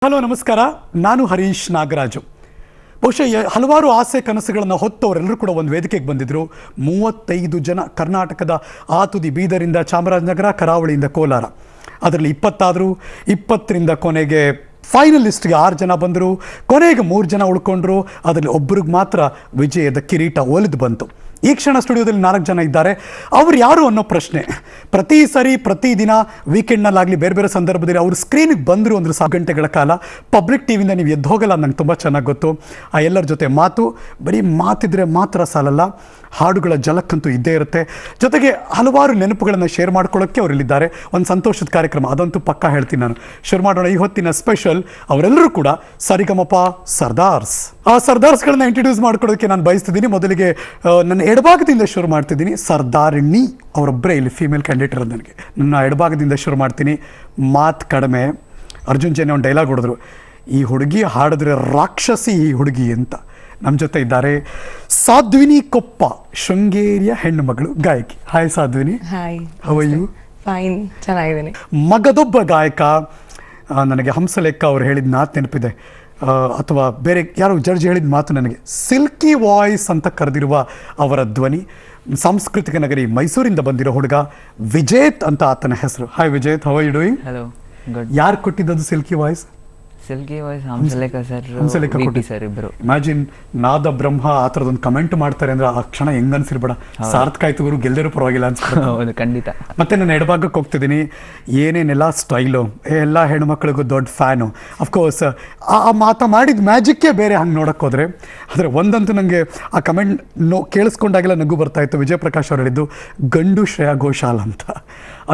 Hello ನಮಸ್ಕಾರ, ನಾನು ಹರೀಶ್ ನಾಗರಾಜು. ಬಹುಶಃ ಹಲವಾರು ಆಸೆ ಕನಸುಗಳನ್ನು ಹೊತ್ತವರೆಲ್ಲರೂ ಕೂಡ ಒಂದು ವೇದಿಕೆಗೆ ಬಂದಿದ್ದರು. 35 ಜನ ಕರ್ನಾಟಕದ ಆ ತುದಿ ಬೀದರಿಂದ ಚಾಮರಾಜನಗರ, ಕರಾವಳಿಯಿಂದ ಕೋಲಾರ. ಅದರಲ್ಲಿ 20 20ರಿಂದ ಕೊನೆಗೆ ಫೈನಲಿಸ್ಟ್ಗೆ 6 ಜನ ಬಂದರು. ಕೊನೆಗೆ 3 ಜನ ಉಳ್ಕೊಂಡ್ರು. ಅದರಲ್ಲಿ ಒಬ್ಬರಿಗೆ ಮಾತ್ರ ವಿಜಯದ ಕಿರೀಟ ಒಲಿದು ಬಂತು. ಈ ಕ್ಷಣ ಸ್ಟುಡಿಯೋದಲ್ಲಿ 4 ಜನ ಇದ್ದಾರೆ. ಅವ್ರು ಯಾರು ಅನ್ನೋ ಪ್ರಶ್ನೆ ಪ್ರತಿ ಸರಿ ಪ್ರತಿದಿನ ವೀಕೆಂಡ್ನಲ್ಲಾಗಲಿ ಬೇರೆ ಬೇರೆ ಸಂದರ್ಭದಲ್ಲಿ ಅವರು ಸ್ಕ್ರೀನಿಗೆ ಬಂದರು ಅಂದ್ರೆ 4 ಗಂಟೆಗಳ ಕಾಲ ಪಬ್ಲಿಕ್ ಟಿವಿಯಿಂದ ನೀವು ಎದ್ದು ಹೋಗಲ್ಲ, ನಂಗೆ ತುಂಬ ಚೆನ್ನಾಗಿ ಗೊತ್ತು. ಆ ಎಲ್ಲರ ಜೊತೆ ಮಾತು, ಬರೀ ಮಾತಿದ್ರೆ ಮಾತ್ರ ಸಾಲಲ್ಲ, ಹಾಡುಗಳ ಜಲಕ್ಕಂತೂ ಇದ್ದೇ ಇರುತ್ತೆ. ಜೊತೆಗೆ ಹಲವಾರು ನೆನಪುಗಳನ್ನು ಶೇರ್ ಮಾಡ್ಕೊಳ್ಳೋಕ್ಕೆ ಅವರಿಲ್ಲಿದ್ದಾರೆ. ಒಂದು ಸಂತೋಷದ ಕಾರ್ಯಕ್ರಮ, ಅದಂತೂ ಪಕ್ಕಾ ಹೇಳ್ತೀನಿ ನಾನು. ಶುರು ಮಾಡೋಣ ಈ ಹೊತ್ತಿನ ಸ್ಪೆಷಲ್. ಅವರೆಲ್ಲರೂ ಕೂಡ ಸರಿಗಮಪ ಸರ್ದಾರ್ಸ್. ಆ ಸರ್ದಾರ್ಸ್ಗಳನ್ನ ಇಂಟ್ರೊಡ್ಯೂಸ್ ಮಾಡ್ಕೊಳ್ಳೋದಕ್ಕೆ ನಾನು ಬಯಸ್ತಿದ್ದೀನಿ. ಮೊದಲಿಗೆ ನನ್ನ ಎಡಭಾಗದಿಂದ ಶುರು ಮಾಡ್ತಿದ್ದೀನಿ. ಸರ್ದಾರಿಣಿ ಅವರೊಬ್ಬರೇ ಇಲ್ಲಿ ಫೀಮೇಲ್ ಕ್ಯಾಂಡಿಡೇಟ್ ಇರೋದು. ನನಗೆ ನನ್ನ ಎಡಭಾಗದಿಂದ ಶುರು ಮಾಡ್ತೀನಿ. ಮಾತು ಕಡಿಮೆ. ಅರ್ಜುನ್ ಜನ್ಯ ಒಂದು ಡೈಲಾಗ್ ಹೊಡೆದ್ರು, ಈ ಹುಡುಗಿ ಹಾಡಿದ್ರೆ ರಾಕ್ಷಸಿ ಈ ಹುಡುಗಿ ಅಂತ. ನಮ್ಮ ಜೊತೆ ಇದ್ದಾರೆ ಸಾಧ್ವಿನಿ ಕೊಪ್ಪ, ಶೃಂಗೇರಿಯ ಹೆಣ್ಣು ಮಗಳು ಗಾಯಕಿ. Hi Sadhvini. Hi. How are you? Fine, ಚೆನ್ನಾಗಿದ್ದೀನಿ. ಮಗದೊಬ್ಬ ಗಾಯಕ. ನನಗೆ ಹಂಸಲೇಖ ಅವ್ರು ಹೇಳಿದ ಮಾತು ನೆನಪಿದೆ, ಅಥವಾ ಬೇರೆ ಯಾರೋ ಜಡ್ಜ್ ಹೇಳಿದ ಮಾತು ನನಗೆ. ಸಿಲ್ಕಿ ವಾಯ್ಸ್ ಅಂತ ಕರೆದಿರುವ ಅವರ ಧ್ವನಿ. ಸಾಂಸ್ಕೃತಿಕ ನಗರಿ ಮೈಸೂರಿಂದ ಬಂದಿರೋ ಹುಡುಗ ವಿಜೇತ್ ಅಂತ ಆತನ ಹೆಸರು. Hi Vijeth, how are you doing? Hello, good. ಯಾರು ಕೊಟ್ಟಿದ್ದದು silky voice? Silky voice Hamsalekha sir, Hamsalekha VP sir ಇಬ್ಬರು. ಇಮ್ಯಾಜಿನ್, ನಾದ ಬ್ರಹ್ಮ ಆ ಥರದೊಂದು ಕಮೆಂಟ್ ಮಾಡ್ತಾರೆ ಅಂದ್ರೆ ಆ ಕ್ಷಣ ಹೆಂಗ್ ಅನ್ಸಿರ್ಬೇಡ. ಸಾರ್ಥಕ ಆಯ್ತು ಗುರು, ಗೆಲ್ಲರೂ ಪರವಾಗಿಲ್ಲ ಅನ್ಸ್ತಾರೆ. ಹೌದು, ಖಂಡಿತ. ಮತ್ತೆ ನಾನು ಎಡಭಾಗಕ್ಕೆ ಹೋಗ್ತಿದ್ದೀನಿ. ಏನೇನೆಲ್ಲ ಸ್ಟೈಲು, ಎಲ್ಲ ಹೆಣ್ಮಕ್ಳಿಗೂ ದೊಡ್ಡ ಫ್ಯಾನು. ಅಫ್ಕೋರ್ಸ್ ಆ ಮಾಡಿದ ಮ್ಯಾಜಿಕ್ಕೇ ಬೇರೆ. ಹಂಗೆ ನೋಡಕ್ಕೆ ಹೋದರೆ ಆದರೆ ಒಂದಂತೂ ನನಗೆ ಆ ಕಮೆಂಟ್ ಕೇಳಿಸ್ಕೊಂಡಾಗೆಲ್ಲ ನಗು ಬರ್ತಾ ಇತ್ತು. ವಿಜಯ್ ಪ್ರಕಾಶ್ ಅವರು ಹೇಳಿದ್ದು ಗಂಡು ಶ್ರೇಯಾ ಘೋಷಾಲ್ ಅಂತ.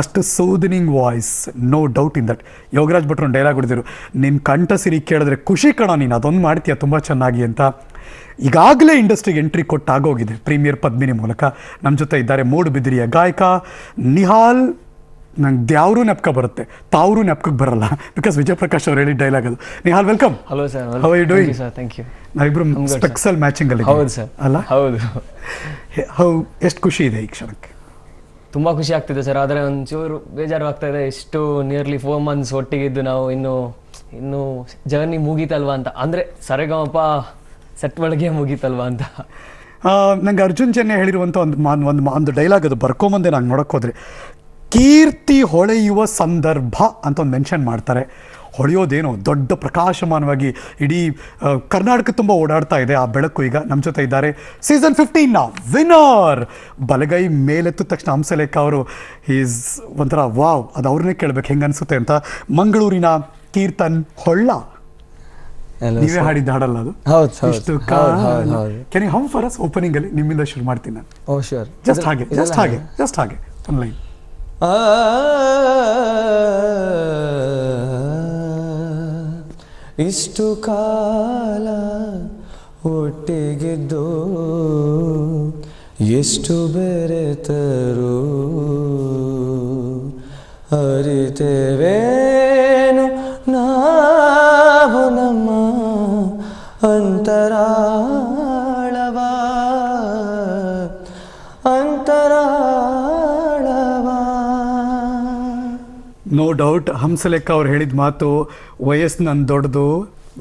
ಅಷ್ಟು soothing voice, no doubt in that. Yogaraj ಭಟ್ರು ಒಂದು ಡೈಲಾಗ್ ಹೊಡೆದಿರು, ನಿನ್ನ ಕಂಠ ಸಿರಿ ಕೇಳಿದ್ರೆ ಖುಷಿ ಕಣೋ, ನೀನು ಅದೊಂದು ಮಾಡ್ತೀಯ ತುಂಬ ಚೆನ್ನಾಗಿ ಅಂತ. ಈಗಾಗಲೇ ಇಂಡಸ್ಟ್ರಿಗೆ ಎಂಟ್ರಿ ಕೊಟ್ಟಾಗೋಗಿದೆ ಪ್ರೀಮಿಯರ್ ಪದ್ಮಿನಿ ಮೂಲಕ. ನಮ್ಮ ಜೊತೆ ಇದ್ದಾರೆ ಮೂಡುಬಿದಿರೆಯ ಗಾಯಕ ನಿಹಾಲ್. ನಂಗೆ ದ್ಯಾವ್ರೂ ನೆಪ್ಕ ಬರುತ್ತೆ, ತಾವ್ರೂ ನೆಪ್ಕಕ್ಕೆ ಬರಲ್ಲ, ಬಿಕಾಸ್ ವಿಜಯ್ ಪ್ರಕಾಶ್ ಅವ್ರು ಹೇಳಿದ ಡೈಲಾಗ್ ಅದು. Nihal, welcome. Hello sir. How are you doing? Sir, thank you. ನಾವಿಬ್ರು ಸ್ಪೆಕ್ಸಲ್ ಮ್ಯಾಚಿಂಗ್ ಅಲ್ಲಿ. ಹೌದು ಸರ್. ಅಲ್ಲ? ಹೌದು. ಎಷ್ಟು ಖುಷಿ ಇದೆ ಈ ಕ್ಷಣಕ್ಕೆ? ತುಂಬಾ ಖುಷಿ ಆಗ್ತಿದೆ ಸರ್, ಆದರೆ ಒಂಚೂರು ಬೇಜಾರು ಆಗ್ತಾ ಇದೆ. ಎಷ್ಟು ನಿಯರ್ಲಿ 4 months ಒಟ್ಟಿಗಿದ್ದು ನಾವು ಇನ್ನು ಜರ್ನಿ ಮುಗೀತಲ್ವಾ ಅಂತ. ಅಂದರೆ ಸರಿಗಮಪ ಸೆಟ್ ಒಳಗೆ ಮುಗೀತಲ್ವಾ ಅಂತ. ನಂಗೆ ಅರ್ಜುನ್ ಜನ್ಯ ಹೇಳಿರುವಂಥ ಒಂದು ಡೈಲಾಗ್, ಅದು ಬರ್ಕೊಂಬಂದೆ ನಾನು ನೋಡೋಕೆ ಹೋದರೆ, ಕೀರ್ತಿ ಹೊಳೆಯುವ ಸಂದರ್ಭ ಅಂತ ಒಂದು ಮೆನ್ಷನ್ ಮಾಡ್ತಾರೆ. ಹೊಳೆಯೋದೇನೋ ದೊಡ್ಡ ಪ್ರಕಾಶಮಾನವಾಗಿ ಇಡೀ ಕರ್ನಾಟಕ ತುಂಬ ಓಡಾಡ್ತಾ ಇದೆ ಆ ಬೆಳಕು. ಈಗ ನಮ್ಮ ಜೊತೆ ಇದ್ದಾರೆ ಸೀಸನ್ 15ನ ವಿನ್ನರ್. ಬಲಗೈ ಮೇಲೆತ್ತ ತಕ್ಷಣ ಹಂಸಲೇಖ ಅವರು ಈಸ್ ಒಂಥರ ವಾವ್. ಅದು ಅವ್ರನ್ನೇ ಕೇಳಬೇಕು ಹೆಂಗೆ ಅನಿಸುತ್ತೆ ಅಂತ. ಮಂಗಳೂರಿನ ಕೀರ್ತನ್ ಹೊಳ್ಳ, ನೀವೇ ಹಾಡಿದ್ದ ಹಾಡಲ್ಲ ಅದು? ಇಷ್ಟು can you hum for us opening ಅಲ್ಲಿ? ನಿಮ್ಮಿಂದ ಶುರು ಮಾಡ್ತೀನಿ ನಾನು. ಓ ಶ್ಯೂರ್. ಜಸ್ಟ್ ಹಾಗೆ ಒಂದು ಲೈನ್. ಇಷ್ಟು ಕಾಲ ಒಟ್ಟಿಗಿದ್ದು ಎಷ್ಟು ಬೆರೆತರು ಅರಿತೇವೇನು ನಾವು ನಮ್ಮ ಅಂತರಾಳವಾ. ನೋ ಡೌಟ್ ಹಂಸಲೇಖ ಅವ್ರು ಹೇಳಿದ ಮಾತು, ವಯಸ್ಸು ನನ್ನ ದೊಡ್ಡದು,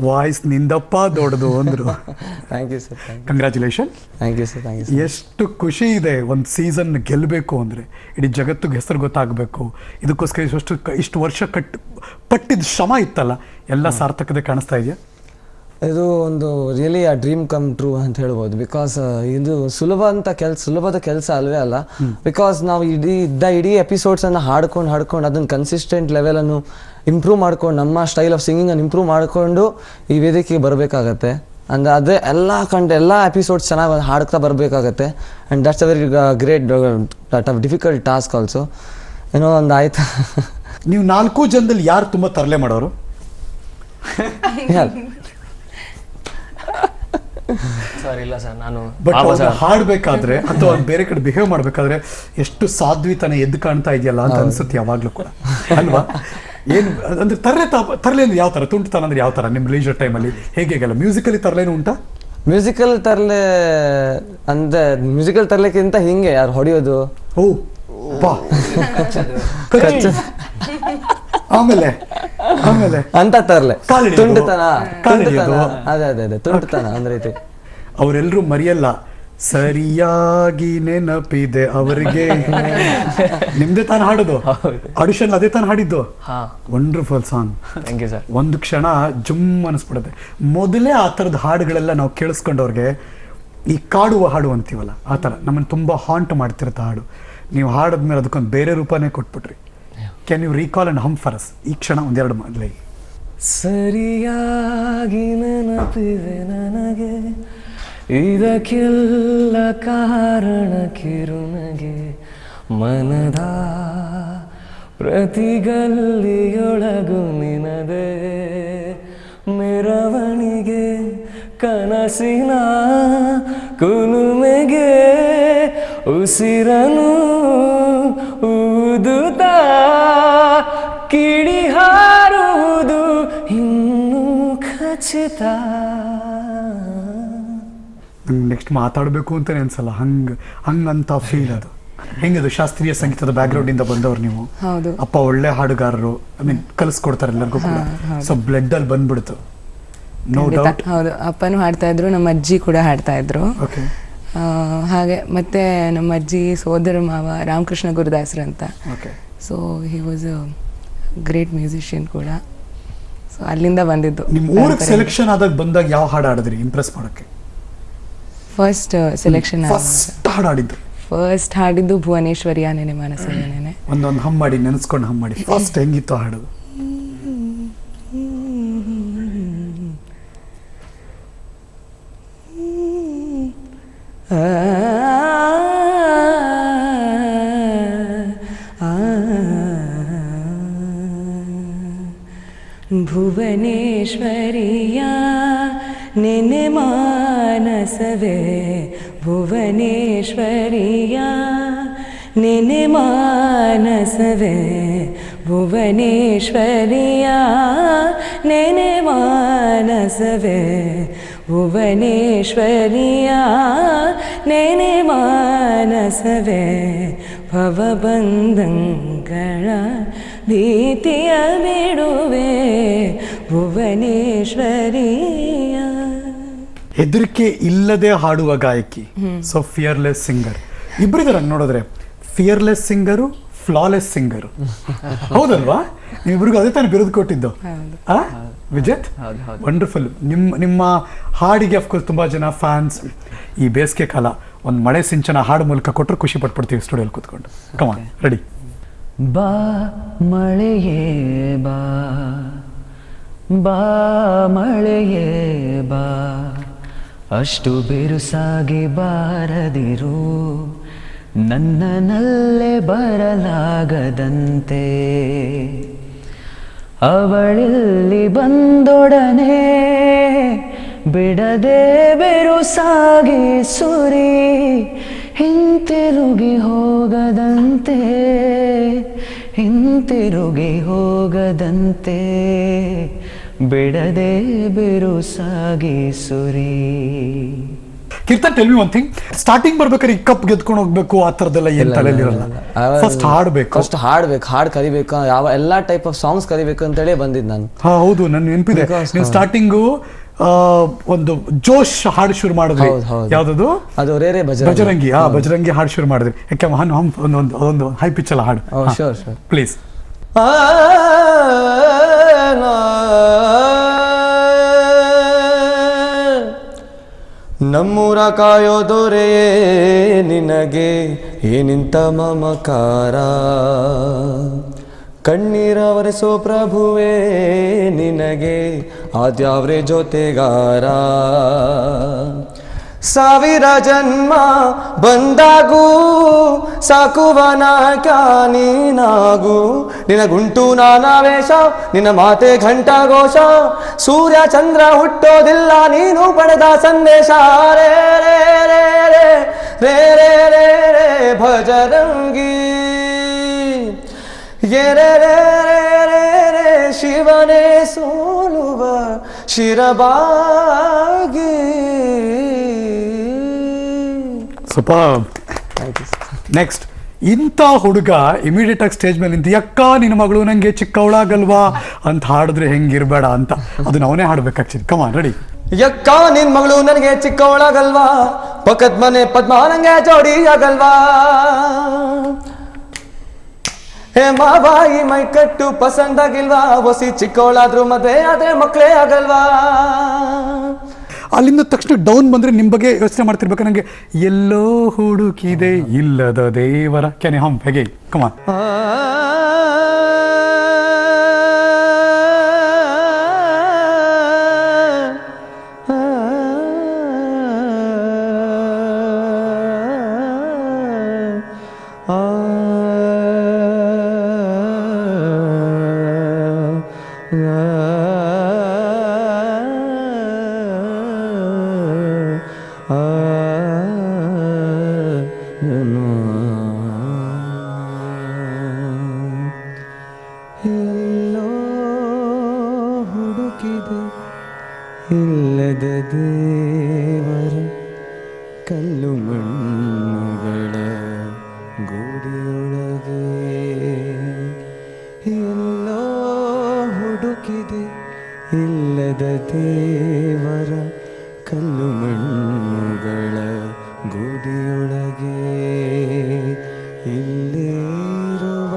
ವಾಯ್ಸ್ ನಿಂದಪ್ಪ ದೊಡ್ಡದು ಅಂದರು. Thank you sir. Congratulation. Thank you sir. ಎಷ್ಟು ಖುಷಿ ಇದೆ ಒಂದು ಸೀಸನ್ ಗೆಲ್ಲಬೇಕು ಅಂದರೆ. ಇಡೀ ಜಗತ್ತಿಗೆ ಹೆಸರು ಗೊತ್ತಾಗಬೇಕು. ಇದಕ್ಕೋಸ್ಕರ ಇಷ್ಟು ವರ್ಷ ಪಟ್ಟಿದ ಶ್ರಮ ಇತ್ತಲ್ಲ, ಎಲ್ಲ ಸಾರ್ಥಕತೆ ಕಾಣಿಸ್ತಾ ಇದೆಯಾ? ಇದು ಒಂದು ರಿಯಲಿ ಆ ಡ್ರೀಮ್ ಕಮ್ ಟ್ರೂ ಅಂತ ಹೇಳ್ಬೋದು. ಬಿಕಾಸ್ ಇದು ಸುಲಭದ ಕೆಲಸ ಅಲ್ವೇ ಅಲ್ಲ. ಬಿಕಾಸ್ ನಾವು ಇಡೀ ಎಪಿಸೋಡ್ಸನ್ನು ಹಾಡ್ಕೊಂಡು ಅದನ್ನು ಕನ್ಸಿಸ್ಟೆಂಟ್ ಲೆವೆಲನ್ನು ಇಂಪ್ರೂವ್ ಮಾಡ್ಕೊಂಡು, ನಮ್ಮ ಸ್ಟೈಲ್ ಆಫ್ ಸಿಂಗಿಂಗನ್ನು ಇಂಪ್ರೂವ್ ಮಾಡಿಕೊಂಡು ಈ ವೇದಿಕೆಗೆ ಬರಬೇಕಾಗತ್ತೆ. ಅಂದರೆ ಅದೇ ಎಲ್ಲ ಎಪಿಸೋಡ್ಸ್ ಚೆನ್ನಾಗಿ ಹಾಡ್ತಾ ಬರಬೇಕಾಗತ್ತೆ. And that's a very great difficult task also. ಏನೋ ಒಂದು ಆಯ್ತು. ನೀವು 4 ಜನದಲ್ಲಿ ಯಾರು ತುಂಬ ತರಲೆ ಮಾಡೋರು? ಸರ್ ಇಲ್ಲ ಸರ್, ನಾನು ಬಟ್ ಹಾಡ್ಬೇಕಾದ್ರೆ ಅಥವಾ ಬೇರೆ ಕಡೆ ಬಿಹೇವ್ ಮಾಡ್ಬೇಕಾದ್ರೆ ಎಷ್ಟು ಸಾಧ್ವಿತನ ಎದ್ದು ಕಾಣ್ತಾ ಇದೆಯಲ್ಲ ಅಂತ ಅನ್ಸುತ್ತೆ ಯಾವಾಗ್ಲೂ ಕೂಡ, ಅಲ್ವಾ? ಏನು ಅಂದ್ರೆ ತರಲೆ ಅಂದ್ರೆ ಯಾವ ತರ, ತುಂಟುತನ ಅಂದ್ರೆ ಯಾವ ತರ? ನಿಮ್ ಲೀಜರ್ ಟೈಮಲ್ಲಿ ಹೇಗೆಲ್ಲ ಮ್ಯೂಸಿಕಲಿ ತರಲೇನು ಉಂಟಾ? ಮ್ಯೂಸಿಕಲ್ ತರಲೆಕ್ಕಿಂತ ಹಿಂಗೆ ಯಾರು ಹೊಡೆಯೋದು. ಓ ಬಾ ಆಮೇಲೆ ಆಮೇಲೆ ಅಂತ ತರ್ಲೆ ಕಾಲಿಡಿಯೋದು. ತುಂಟತನ ಕಾಲಿಡಿಯೋದು. ಅದೇ ತುಂಟತನ ಒಂದ್ ರೀತಿ. ಅವರೆಲ್ಲರೂ ಮರೆಯಲ್ಲ, ಸರಿಯಾಗಿ ನೆನಪಿದೆ ಅವರಿಗೆ. ನಿಮ್ದೇ ತಾನು ಹಾಡೋದು, ಆಡಿಷನ್ ಅದೇ ತಾನು ಹಾಡಿದ್ದು. ಹಾ, wonderful song. Thank you sir. ಒಂದು ಕ್ಷಣ ಜುಮ್ ಅನಿಸ್ಬಿಡುತ್ತೆ. ಮೊದಲೇ ಆ ಥರದ ಹಾಡುಗಳೆಲ್ಲ ನಾವು ಕೇಳಿಸ್ಕೊಂಡವ್ರಿಗೆ ಈ ಕಾಡುವ ಹಾಡು ಅಂತೀವಲ್ಲ, ಆ ಥರ ನಮ್ಮನ್ನು ತುಂಬ ಹಾಂಟ್ ಮಾಡ್ತಿರುತ್ತೆ ಹಾಡು. ನೀವು ಹಾಡಿದ್ಮೇಲೆ ಅದಕ್ಕೊಂದು ಬೇರೆ ರೂಪನೇ ಕೊಟ್ಬಿಟ್ರಿ. Can you recall and hum for us ಈ ಕ್ಷಣ ಒಂದೆರಡು ಮಾಡಲಿ? ಸರಿಯಾಗಿ ನೆನಪಿದೆ ನನಗೆ, ಇದಕ್ಕೆಲ್ಲ ಕಾರಣ ಕಿರುನಗೆ, ಮನದ ಪ್ರತಿಗಲ್ಲಿಯೊಳಗು ನಿನದೆ, ಮೆರವಣಿಗೆ ಕನಸಿನ ಕುಲುಮೆಗೆ, ಉಸಿರನು ಊದುತ್ತ ಕಿಡಿ ಹಾರುವುದು ಇನ್ನೂ ಖಚಿತ. ನೆಕ್ಸ್ಟ್ ಮಾತಾಡಬೇಕು ಅಂತಲೇ ಅನ್ಸಲ್ಲ, ಹಂಗಂತ ಫೀಲ್ ಅದು. ಹೆಂಗದು ಶಾಸ್ತ್ರೀಯ ಸಂಗೀತದ ಬ್ಯಾಕ್ಗ್ರೌಂಡಿಂದ ಬಂದವ್ರು ನೀವು. ಹೌದು. ಅಪ್ಪ ಒಳ್ಳೆ ಹಾಡುಗಾರರು, ಐ ಮೀನ್ ಕಲಿಸ್ಕೊಡ್ತಾರೆ ಎಲ್ಲರಿಗೂ ಕೂಡ. ಸೊ ಬ್ಲಡ್ ಅಲ್ಲಿ ಬಂದ್ಬಿಡ್ತು, ನೋ ಡೌಟ್. ಹೌದು, ಅಪ್ಪನೂ ಹಾಡ್ತಾ ಇದ್ರು, ನಮ್ಮ ಅಜ್ಜಿ ಕೂಡ ಹಾಡ್ತಾ ಇದ್ರು. ಓಕೆ. ಹಾಗೆ ಮತ್ತೆ ನಮ್ಮ ಅಜ್ಜಿ ಸೋದರ ಮಾವ ರಾಮಕೃಷ್ಣ ಗುರುದಾಸರು ಅಂತ. Okay. So he was a great musician ಕೂಡ. ಸೊ ಅಲ್ಲಿಂದ ಬಂದಿದ್ದು. ನಿಮ್ಮ ಊರಿಗೆ ಸೆಲೆಕ್ಷನ್ ಆದಾಗ ಬಂದಾಗ ಯಾವ ಹಾಡು ಹಾಡಿದ್ರಿ ಇಂಪ್ರೆಸ್ ಮಾಡೋಕ್ಕೆ? ಫಸ್ಟ್ ಸೆಲೆಕ್ಷನ್ ಫಸ್ಟ್ ಹಾಡು ಹಾಡಿದ್ರು? ಫಸ್ಟ್ ಹಾಡಿದ್ದು ಭುವನೇಶ್ವರಿಯ ನೆನೆ ಮನಸ್ಸೇನೆ. ಒಂದೊಂದು ಹಮ್ ಮಾಡಿ, ನೆನೆಸ್ಕೊಂಡು ಹಮ್ ಮಾಡಿ. ಫಸ್ಟ್ ಹೆಂಗಿತ್ತು ಹಾಡು? ಭುವನೇಶ್ವರಿಯ ನೆನೆ ಮಾನಸವೇ, ಭುವನೇಶ್ವರಿಯ ನೆನೆ ಮಾನಸವೇ, ಭುವನೇಶ್ವರಿಯ ನೆನೆ ಮಾನಸವೇ, ಭುವನೇಶ್ವರಿಯ ನೆನೆ ಮಾನಸವೇ, ಭವಬಂಧಗಳ ಭೀತಿಯ ಬಿಡುವೆ, ಭುವನೇಶ್ವರಿಯ. ಹೆದರಿಕೆ ಇಲ್ಲದೆ ಹಾಡುವ ಗಾಯಕಿ, ಸೊ ಫಿಯರ್ಲೆಸ್ ಸಿಂಗರ್. ಇಬ್ಬರಿದ್ದಾರೆ ನೋಡಿದ್ರೆ, ಫಿಯರ್ಲೆಸ್ ಸಿಂಗರು, ಫ್ಲಾಲೆಸ್ ಸಿಂಗರು. ಹೌದಲ್ವಾ? ನೀವಿಬ್ರಿಗೂ ಅದೇ ತಾನೇ ಬಿರುದು ಕೊಟ್ಟಿದ್ದು. ವಿಜೇತ್, ವಂಡರ್ಫುಲ್. ನಿಮ್ಮ ಹಾಡಿಗೆ ಅಫ್ಕೋರ್ಸ್ ತುಂಬ ಜನ ಫ್ಯಾನ್ಸ್. ಈ ಬೇಸಿಗೆ ಕಾಲ ಒಂದು ಮಳೆ ಸಿಂಚನ ಹಾಡು ಮೂಲಕ ಕೊಟ್ಟರು ಖುಷಿ ಪಟ್ಬಿಡ್ತೀವಿ ಸ್ಟುಡಿಯೋಲ್ಲಿ ಕೂತ್ಕೊಂಡು. ಕಮಾನ್, ರೆಡಿ? ಬಾ ಮಳೆಯೇ ಬಾ, ಬಾ ಮಳೆಯೇ ಬಾ, ಅಷ್ಟು ಬಿರುಸಾಗಿ ಬಾರದಿರು, ನನ್ನನಲ್ಲೇ ಬರಲಾಗದಂತೆ, ಅವಳಿಲ್ಲಿ ಬಂದೊಡನೆ ಬಿಡದೆ ಬಿರುಸಾಗಿ ಸುರಿ, ಹಿಂತಿರುಗಿ ಹೋಗದಂತೆ, ಹಿಂತಿರುಗಿ ಹೋಗದಂತೆ, ಬಿಡದೆ ಬಿರುಸಾಗಿ ಸುರಿ. Keerthan, tell me one thing. Starting ಬರ್ಬೇಕಾದ್ರೆ ಈ ಕಪ್ ಗೆದ್ಕೊಂಡು ಹೋಗ್ಬೇಕು ಆ ಥರದ್ದೆಲ್ಲ ಏನ್ ತಲೆಯಲ್ಲಿ ಇರಲ್ಲ. ಫಸ್ಟ್ ಹಾಡ್ಬೇಕು, ಫಸ್ಟ್ ಹಾಡ್ಬೇಕು, ಹಾಡು ಕಲಿಬೇಕು, ಯಾವ ಎಲ್ಲಾ ಟೈಪ್ ಆಫ್ ಸಾಂಗ್ಸ್ ಕಲಿಬೇಕು ಅಂತೇಳಿ ಬಂದಿದ್ದು ನಾನು. ಹಾ ಹೌದು, ನನ್ ನೆನಪಿದೆ. ನೀವು ಸ್ಟಾರ್ಟಿಂಗು ಒಂದು ಜೋಶ್ ಹಾಡು ಶುರು ಮಾಡಿದ್ರಿ. ಯಾವ್ದದು? ಅದು ರೇರೆ ಬಜರಂಗಿ. ಬಜರಂಗಿ ಹಾಡು ಶುರು ಮಾಡಿದ್ರಿ. ಯಾಕೆ ಒಂದು ಹೈ ಪಿಚ್ ಎಲ್ಲ ಹಾಡು. Sure sure, please. ನಮ್ಮೂರ ಕಾಯೋ ದೊರೆಯೇ ನಿನಗೆ ಏನಿಂತ ಮಮಕಾರ, ಕಣ್ಣೀರ ಒರೆಸೋ ಪ್ರಭುವೇ ನಿನಗೆ ಆದ್ಯಾವ್ರೆ ಜೊತೆಗಾರ, ಸಾವಿರ ಜನ್ಮ ಬಂದಾಗೂ ಸಾಕುವನ ನೀನಾಗು, ನಿನಗುಂಟು ನಾನಾವೇಶ, ನಿನ್ನ ಮಾತೆ ಘಂಟಾಘೋಷ, ಸೂರ್ಯ ಚಂದ್ರ ಹುಟ್ಟೋದಿಲ್ಲ ನೀನು ಪಡೆದ ಸಂದೇಶ, ರೇ ರೇ ರೇ ರೇ ರೇ ರೇ ರೇ ರೇ ಭಜರಂಗಿ, ರೇ ರೇ ರೇ ರೇ ಶಿವನೇ ಸೋಲುವ ಶಿರಬಾಗಿ. ಸೂಪರ್. ನೆಕ್ಸ್ಟ್, ಇಂಥ ಹುಡುಗ ಇಮಿಡಿಯೇಟ್ ಆಗಿ ಸ್ಟೇಜ್ ಮೇಲೆ ನಿಂತು ಯಕ್ಕ ನಿನ್ನ ಮಗಳು ನಂಗೆ ಚಿಕ್ಕವಳಾಗಲ್ವಾ ಅಂತ ಹಾಡಿದ್ರೆ ಹೆಂಗಿರ್ಬೇಡ ಅಂತ ಅದನ್ನ ಅವನೇ ಹಾಡ್ಬೇಕು ಆಕ್ಚುಲಿ. ಕಮಾನ್ ರೆಡಿ. ಯಕ್ಕ ನಿನ್ ಮಗಳು ನನಗೆ ಚಿಕ್ಕವಳಾಗಲ್ವಾ, ಪಕ್ಕದ ಮನೆ ಪದ್ಮ ನಂಗೆ ಜೋಡಿ ಆಗಲ್ವಾ, ಹೇ ಮಾಬಾಯಿ ಮೈ ಕಟ್ಟು ಪಸಂದಾಗಿಲ್ವಾ, ಹೊಸಿ ಚಿಕ್ಕವಳಾದ್ರೂ ಮದುವೆ ಆದ್ರೆ ಮಕ್ಕಳೇ ಆಗಲ್ವಾ. ಅಲ್ಲಿಂದ ತಕ್ಷಣ ಡೌನ್ ಬಂದ್ರೆ ನಿಮ್ ಬಗ್ಗೆ ಯೋಚನೆ ಮಾಡ್ತಿರ್ಬೇಕು ನಂಗೆ ಎಲ್ಲೋ ಹುಡುಕಿದೆ ಇಲ್ಲದ ದೇವರ ಕ್ಯಾನ್ ಹಮ್ ಹೇಗೆ ಕಮಾನ್. ಎಲ್ಲೋ ಹುಡುಕಿದೆ ಇಲ್ಲದ ದೇವರ ಕಲ್ಲು ಮಣ್ಣುಗಳ ಗೂಡಿಯೊಳಗೆ, ಎಲ್ಲೋ ಹುಡುಕಿದೆ ಇಲ್ಲದ ದೇವರ ಕಲ್ಲು ಮಣ್ಣುಗಳ ಗೂಡಿಯೊಳಗೆ, ಇಲ್ಲಿರುವ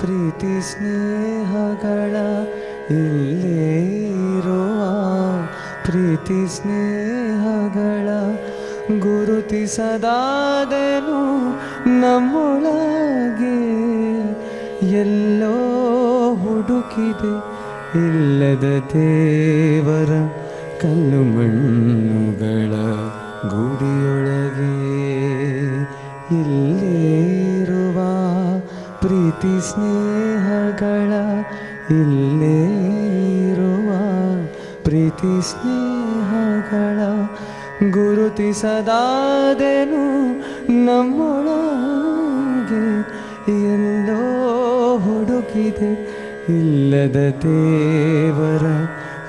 ಪ್ರೀತಿ ಸ್ನೇಹಗಳ, ಇಲ್ಲಿರುವ ಪ್ರೀತಿ ಸ್ನೇಹಗಳ ಗುರುತಿಸದಾದೆನು ನಮ್ಮೊಳಗೆ, ಎಲ್ಲೋ ಹುಡುಕಿದೆ ಇಲ್ಲದ ದೇವರ ಕಲ್ಲು ಮಣ್ಣುಗಳ ಗುಡಿಯೊಳಗೆ, ಇಲ್ಲಿರುವ ಪ್ರೀತಿ ಸ್ನೇಹಗಳ, ಇಲ್ಲಿರುವ ಪ್ರೀತಿ ಸ್ನೇಹಗಳ ಗುರುತಿಸದಾದೆನು ನಮ್ಮೊಳಗೆ, ಎಲ್ಲೋ ಹುಡುಕಿದೆ ಇಲ್ಲದ ದೇವರ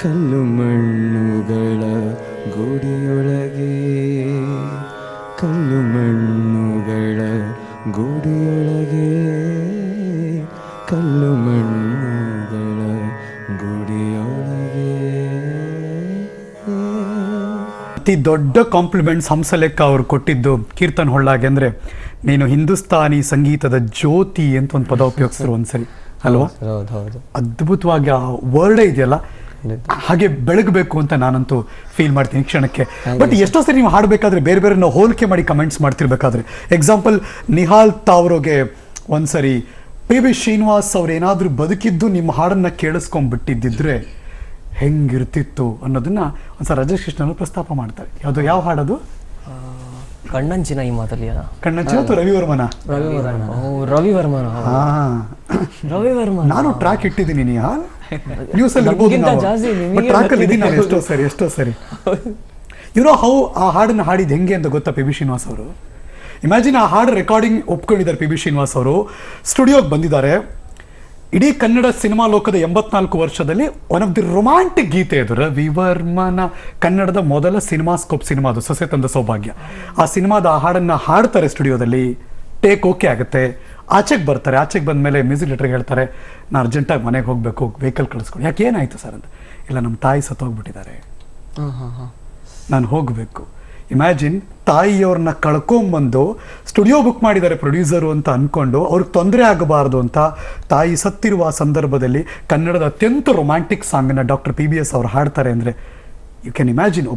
ಕಲ್ಲು ಮಣ್ಣುಗಳ ಗುಡಿಯೊಳಗೆ, ಕಲ್ಲು ಮಣ್ಣುಗಳ ಗುಡಿಯೊಳಗೆ, ಕಲ್ಲು ಮಣ್ಣುಗಳ ಗುಡಿಯೊಳಗೆ. ಅತಿ ದೊಡ್ಡ ಕಾಂಪ್ಲಿಮೆಂಟ್ಸ್ ಹಂಸಲೇಖ ಅವರು ಕೊಟ್ಟಿದ್ದು ಕೀರ್ತನ್ ಹೊಳ್ಳಾಗೆ ಅಂದ್ರೆ ನೀನು ಹಿಂದೂಸ್ತಾನಿ ಸಂಗೀತದ ಜ್ಯೋತಿ ಅಂತ ಒಂದು ಪದ ಉಪಯೋಗಿಸಿದ್ರು ಒಂದ್ಸರಿ ಅಲ್ವಾ? ಹೌದು ಹೌದು, ಅದ್ಭುತವಾಗಿ ಆ ವರ್ಡೇ ಇದೆಯಲ್ಲ ಹಾಗೆ ಬೆಳಗಬೇಕು ಅಂತ ನಾನಂತೂ ಫೀಲ್ ಮಾಡ್ತೀನಿ ಈ ಕ್ಷಣಕ್ಕೆ. ಬಟ್ ಎಷ್ಟೋ ಸರಿ ನೀವು ಹಾಡಬೇಕಾದ್ರೆ ಬೇರೆ ಬೇರೆ ನಾವು ಹೋಲಿಕೆ ಮಾಡಿ ಕಮೆಂಟ್ಸ್ ಮಾಡ್ತಿರ್ಬೇಕಾದ್ರೆ, ಎಕ್ಸಾಂಪಲ್ ನಿಹಾಲ್ ತಾವ್ರೋಗೆ ಒಂದ್ಸರಿ ಪಿ ಶ್ರೀನಿವಾಸ್ ಅವ್ರು ಏನಾದರೂ ಬದುಕಿದ್ದು ನಿಮ್ಮ ಹಾಡನ್ನ ಕೇಳಿಸ್ಕೊಂಡ್ಬಿಟ್ಟಿದ್ದಿದ್ರೆ ಹೆಂಗಿರ್ತಿತ್ತು ಅನ್ನೋದನ್ನ ಒಂದ್ಸಲ ರಜೇಶ್ ಕೃಷ್ಣನ್ ಪ್ರಸ್ತಾಪ ಮಾಡ್ತಾರೆ. ಯಾವುದು ಯಾವ ಹಾಡೋದು? ಕಣ್ಣಂಚಿನ ಈ ಮಾತಲ್ಲಿ ಕಣ್ಣಂಚಿನ ಅಥವಾ ರವಿವರ್ಮನ? ರವಿವರ್ಮನ. ನಾನು ಟ್ರ್ಯಾಕ್ ಇಟ್ಟಿದ್ದೀನಿ ನಿಹಾಲ್, ನ್ಯೂಸ್ ಅಲ್ಲಿ ಟ್ರ್ಯಾಕ್ ಅಲ್ಲಿ ಇದ್ದೀನಿ ನಾನು ಎಷ್ಟೋ ಸರಿ. ಯುನೋ ಹೌ ಆ ಹಾಡನ್ನ ಹಾಡಿದ್ ಹೆಂಗೆ ಅಂತ ಗೊತ್ತಾ ಪಿ ಬಿ ಶ್ರೀನಿವಾಸ್ ಅವರು? ಇಮ್ಯಾಜಿನ್ ಆ ಹಾಡು ರೆಕಾರ್ಡಿಂಗ್ ಒಪ್ಕೊಂಡಿದ್ದಾರೆ ಪಿ ಬಿ ಶ್ರೀನಿವಾಸ್ ಅವರು, ಸ್ಟುಡಿಯೋಗೆ ಬಂದಿದ್ದಾರೆ. ಇಡೀ ಕನ್ನಡ ಸಿನಿಮಾ ಲೋಕದ 84 ವರ್ಷದಲ್ಲಿ ಒನ್ ಆಫ್ ದಿ ರೊಮ್ಯಾಂಟಿಕ್ ಗೀತೆ ಅದು. ರವಿವರ್ಮನ ಕನ್ನಡದ ಮೊದಲ ಸಿನಿಮಾಸ್ಕೋಪ್ ಸಿನಿಮಾ ಅದು, ಸೊಸೆ ತಂದ ಸೌಭಾಗ್ಯ. ಆ ಸಿನಿಮಾದ ಆ ಹಾಡನ್ನ ಹಾಡ್ತಾರೆ ಸ್ಟುಡಿಯೋದಲ್ಲಿ, ಟೇಕ್ ಓಕೆ ಆಗುತ್ತೆ. ಆಚೆಗೆ ಬರ್ತಾರೆ, ಆಚೆಗೆ ಬಂದ ಮೇಲೆ ಮ್ಯೂಸಿಕ್ ಡೈರೆಕ್ಟರ್ಗೆ ಹೇಳ್ತಾರೆ ನಾನು ಅರ್ಜೆಂಟಾಗಿ ಮನೆಗೆ ಹೋಗಬೇಕು, ವೆಹಿಕಲ್ ಕಳಿಸ್ಕೊಂಡು. ಯಾಕೆ ಏನಾಯ್ತು ಸರ್ ಅಂತ? ಇಲ್ಲ ನಮ್ಮ ತಾಯಿ ಸತ್ತೋಗ್ಬಿಟ್ಟಿದ್ದಾರೆ, ನಾನು ಹೋಗಬೇಕು. ಇಮ್ಯಾಜಿನ್, ತಾಯಿಯವ್ರನ್ನ ಕಳ್ಕೊಂಬಂದು ಸ್ಟುಡಿಯೋ ಬುಕ್ ಮಾಡಿದ್ದಾರೆ ಪ್ರೊಡ್ಯೂಸರು ಅಂತ ಅಂದ್ಕೊಂಡು ಅವ್ರಿಗೆ ತೊಂದರೆ ಆಗಬಾರ್ದು ಅಂತ ತಾಯಿ ಸತ್ತಿರುವ ಸಂದರ್ಭದಲ್ಲಿ ಕನ್ನಡದ ಅತ್ಯಂತ ರೊಮ್ಯಾಂಟಿಕ್ ಸಾಂಗನ್ನು ಡಾಕ್ಟರ್ PBS ಅವರು ಹಾಡ್ತಾರೆ ಅಂದರೆ ಯು ಕ್ಯಾನ್ ಇಮ್ಯಾಜಿನ್.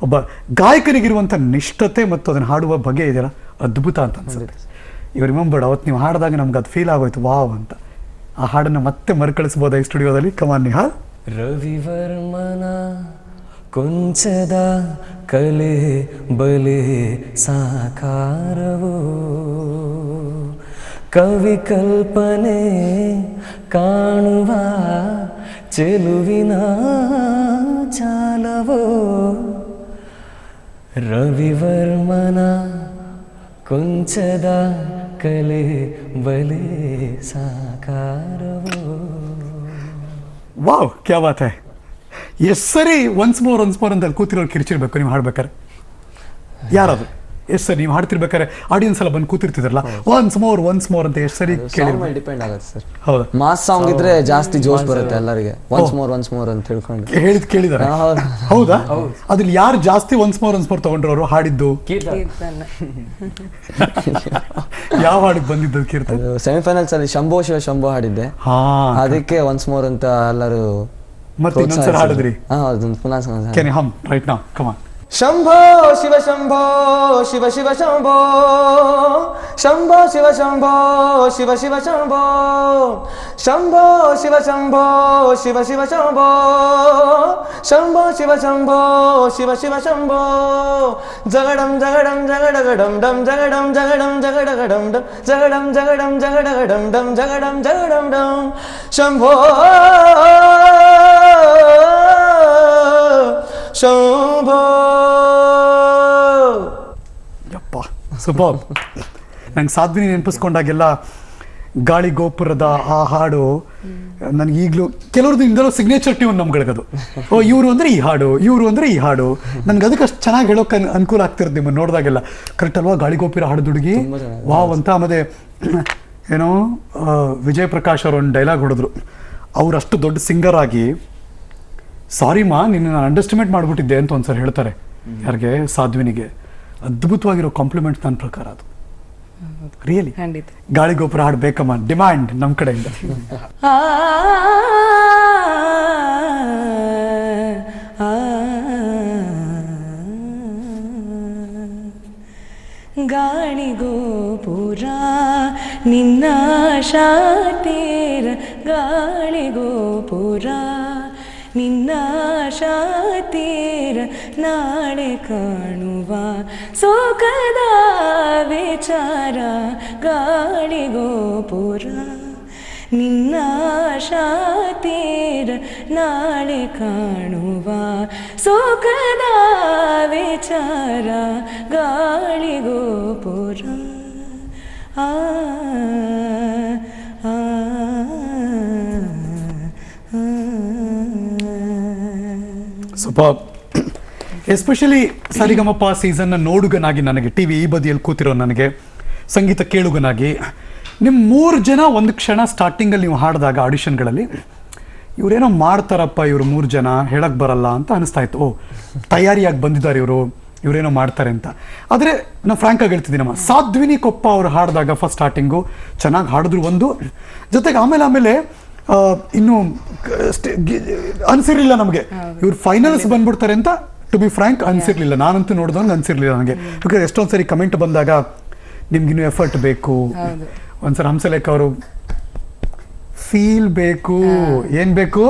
ಒಬ್ಬ ಗಾಯಕನಿಗಿರುವಂಥ ನಿಷ್ಠತೆ ಮತ್ತು ಅದನ್ನು ಹಾಡುವ ಬಗೆ ಇದೆಯಲ್ಲ, ಅದ್ಭುತ ಅಂತ ಅನ್ಸುತ್ತೆ. ಇವ್ರು ರಿಮೆಂಬರ್ಡ್ ಅವತ್ತು ನೀವು ಹಾಡಿದಾಗ ನಮ್ಗೆ ಅದು ಫೀಲ್ ಆಗೋಯ್ತು, ವಾವ್ ಅಂತ. ಆ ಹಾಡನ್ನು ಮತ್ತೆ ಮರುಕಳಿಸ್ಬೋದ ಈ ಸ್ಟುಡಿಯೋದಲ್ಲಿ? ಕಮಾನ್ ನಿಹಾಲ್. ರವಿವರ್ಮನ ಕೊಂಚದ ಕಲೆ ಬಲೆ ಸಾಕಾರವೋ, ಕವಿ ಕಲ್ಪನೆ ಕಾಣುವ ಚೆಲುವಿನ ಚಾಲವೋ, ರವಿವರ್ಮನ ಕೊಂಚದ ಕಲೆ ಬಲೆ ಸಾಕಾರವೋ. ವಾವ್, ಕ್ಯಾ ಬಾತ್ ಹೈ. ಎಷ್ಟು ಸರಿ ಒನ್ಸ್ ಮೋರ್ ಅಂತ ಅಲ್ಲಿ ಕೂತಿರೋರು ಕಿರ್ಚಿರ್ಬೇಕು ನೀವು ಹಾಡ್ಬೇಕಾರೆ? ಯಾರದು? ಎಷ್ಟು ಸರಿ ನೀವು ಹಾಡ್ತಿರ್ಬೇಕಾದ್ರೆ ಆಡಿಯನ್ಸ್ ಎಲ್ಲ ಬಂದು ಕೂತಿರ್ತಿದ್ರಲ್ಲ ಒನ್ಸ್ ಮೋರ್ ಅಂತ ಎಷ್ಟು ಸರಿ ಕೇಳಿ ಡಿಪೆಂಡ್ ಆಗುತ್ತೆ ಸರ್. ಹೌದಾ? ಮಾಸ್ ಸಾಂಗ್ ಇದ್ರೆ ಜಾಸ್ತಿ ಜೋಶ್ ಬರುತ್ತೆ ಎಲ್ಲರಿಗೆ, ಒನ್ಸ್ ಮೋರ್ ಅಂತ ಹೇಳ್ಕೊಂಡು ಕೇಳಿದಾರೆ. ಹೌದಾ? ಅದ್ರಲ್ಲಿ ಯಾರು ಜಾಸ್ತಿ ಒನ್ಸ್ ಮೋರ್ ತಗೊಂಡ್ರು ಅವರು ಹಾಡಿದ್ದು? ಕೀರ್ತನ. ಯಾವ ಹಾಡಿಗೆ ಬಂದಿದ್ದು ಕೀರ್ತನ್? ಸೆಮಿಫೈನಲ್ಸ್ ಅಲ್ಲಿ ಶಂಭೋ ಶಿವ ಶಂಭೋ ಹಾಡಿದ್ದೆ, ಹಾ, ಅದಕ್ಕೆ ಒನ್ಸ್ ಮೋರ್ ಅಂತ ಎಲ್ಲರೂ ಮತ್ತೆ ಇನ್ನೊಂದ್ಸಲ ಹಾಡಿದ್ರಿ? ಅದೊಂದು ಪುನಃ Can you hum right now? Come on. Shambho Shiva Shambho Shiva Shiva Shambho, Shambho Shiva Shambho Shiva Shiva Shambho, Shambho Shiva Shambho Shiva Shiva Shambho, Shambho Shiva Shambho Shiva Shiva Shambho, ಜಗಡಂ ಜಗಡಂ ಜಗಡಗಡಂ Dum ಜಗಡಂ ಜಗಡಂ ಜಗಡಗಡಂ Dum ಜಗಡಂ ಜಗಡಂ ಜಗಡಗಡಂ Dum ಜಗಡಂ ಜಗಡಂ Dum ಶಂಭೋ ಶಂಭೋ. ಯಪ್ಪ ಸೂಪರ್. ನಂಗೆ ಸಾಧ್ವಿನಿ ನೆನಪಿಸ್ಕೊಂಡಾಗೆಲ್ಲ ಗಾಳಿ ಗೋಪುರದ ಆ ಹಾಡು ನನಗೆ ಈಗಲೂ ಕೆಲವ್ರದ್ದು ಇಂದಲೂ ಸಿಗ್ನೇಚರ್ ಟ್ಯೂನ್ ನಮ್ಗಳಿಗದು. ಓ ಇವರು ಅಂದರೆ ಈ ಹಾಡು, ಇವರು ಅಂದರೆ ಈ ಹಾಡು. ನನಗೆ ಅದಕ್ಕೆ ಅಷ್ಟು ಚೆನ್ನಾಗಿ ಹೇಳೋಕೆ ಅನುಕೂಲ ಆಗ್ತಿರೋದು ನಿಮ್ಮನ್ನು ನೋಡಿದಾಗೆಲ್ಲ. ಕರೆಕ್ಟ್ ಅಲ್ವಾ? ಗಾಳಿ ಗೋಪುರ ಹಾಡು ಹುಡುಗಿ ವಾವ್ ಅಂತ. ಆಮೇಲೆ ಏನೋ ವಿಜಯ್ ಪ್ರಕಾಶ್ ಅವರು ಒಂದು ಡೈಲಾಗ್ ಹೊಡೆದ್ರು, ಅವ್ರು ಅಷ್ಟು ದೊಡ್ಡ ಸಿಂಗರ್ ಆಗಿ ಸಾರಿ ಮಾ ನಿನ್ನ ನಾನು ಅಂಡರ್ಸ್ಟಿಮೇಟ್ ಮಾಡಿಬಿಟ್ಟಿದ್ದೆ ಅಂತ ಒಂದ್ಸರಿ ಹೇಳ್ತಾರೆ. ಯಾರಿಗೆ? ಸಾಧ್ವಿನಿಗೆ. ಅದ್ಭುತವಾಗಿರೋ ಕಾಂಪ್ಲಿಮೆಂಟ್ ನನ್ನ ಪ್ರಕಾರ ಅದು. ರಿಯಲಿ ಖಂಡಿತ. ಗಾಳಿ ಗೋಪುರ ಹಾಡು ಬೇಕಮ್ಮ, ಡಿಮ್ಯಾಂಡ್ ನಮ್ಮ ಕಡೆಯಿಂದ. ಗಾಳಿ ಗೋಪುರ ನಿನ್ನ ಶಾತೇರ, ಗಾಳಿ ಗೋಪುರ ನಿನ್ನ ಶಾತೀರ, ನಾಳೆ ಕಾಣುವ ಸೋಕದ ವಿಚಾರ, ಗಾಳಿ ಗೋಪುರ ನಿನ್ನ ಶಾತೀರ, ನಾಳೆ ಕಾಣುವ ಸೋಕದ ವಿಚಾರ, ಗಾಳಿ ಗೋಪುರ. ಆ ಆ ಸೂಪರ್. ಎಸ್ಪೆಷಲಿ ಸರಿಗಮಪ ಸೀಸನ್ನ ನೋಡುಗನಾಗಿ, ನನಗೆ ಟಿ ವಿ ಈ ಬದಿಯಲ್ಲಿ ಕೂತಿರೋ ನನಗೆ, ಸಂಗೀತ ಕೇಳುಗನಾಗಿ, ನಿಮ್ಮ 3 ಜನ ಒಂದು ಕ್ಷಣ ಸ್ಟಾರ್ಟಿಂಗಲ್ಲಿ ನೀವು ಹಾಡಿದಾಗ ಆಡಿಷನ್ಗಳಲ್ಲಿ ಇವರೇನೋ ಮಾಡ್ತಾರಪ್ಪ, ಇವರು 3 ಜನ ಹೇಳಕ್ಕೆ ಬರಲ್ಲ ಅಂತ ಅನಿಸ್ತಾ ಇತ್ತು. ಓ ತಯಾರಿಯಾಗಿ ಬಂದಿದ್ದಾರೆ ಇವರೇನೋ ಮಾಡ್ತಾರೆ ಅಂತ. ಆದರೆ ನಾವು ಫ್ರ್ಯಾಂಕಾಗಿ ಹೇಳ್ತಿದ್ದೀನಮ್ಮ, ಸಾಧ್ವಿನಿ ಕೊಪ್ಪ ಅವರು ಹಾಡಿದಾಗ ಫಸ್ಟ್ ಸ್ಟಾರ್ಟಿಂಗು ಚೆನ್ನಾಗಿ ಹಾಡಿದ್ರು ಒಂದು, ಜೊತೆಗೆ ಆಮೇಲೆ ಇನ್ನು ಅನ್ಸಿರ್ಲಿಲ್ಲ ನಮಗೆ ಇವ್ರು ಫೈನಲ್ಸ್ ಬಂದ್ಬಿಡ್ತಾರೆ ಅಂತ. ಟು ಬಿ ಫ್ರ್ಯಾಂಕ್ ಅನ್ಸಿರ್ಲಿಲ್ಲ, ನಾನಂತೂ ನೋಡಿದವಂಗೆ ಅನ್ಸಿರ್ಲಿಲ್ಲ ನನಗೆ. ಯಾಕಂದ್ರೆ ಎಷ್ಟೊಂದು ಸರಿ ಕಮೆಂಟ್ ಬಂದಾಗ ನಿಮ್ಗಿನ್ನೂ ಎಫರ್ಟ್ ಬೇಕು. ಒಂದ್ಸಲ ಹಂಸಲೇಖ ಅವರು ಫೀಲ್ ಬೇಕು, ಏನ್ ಬೇಕು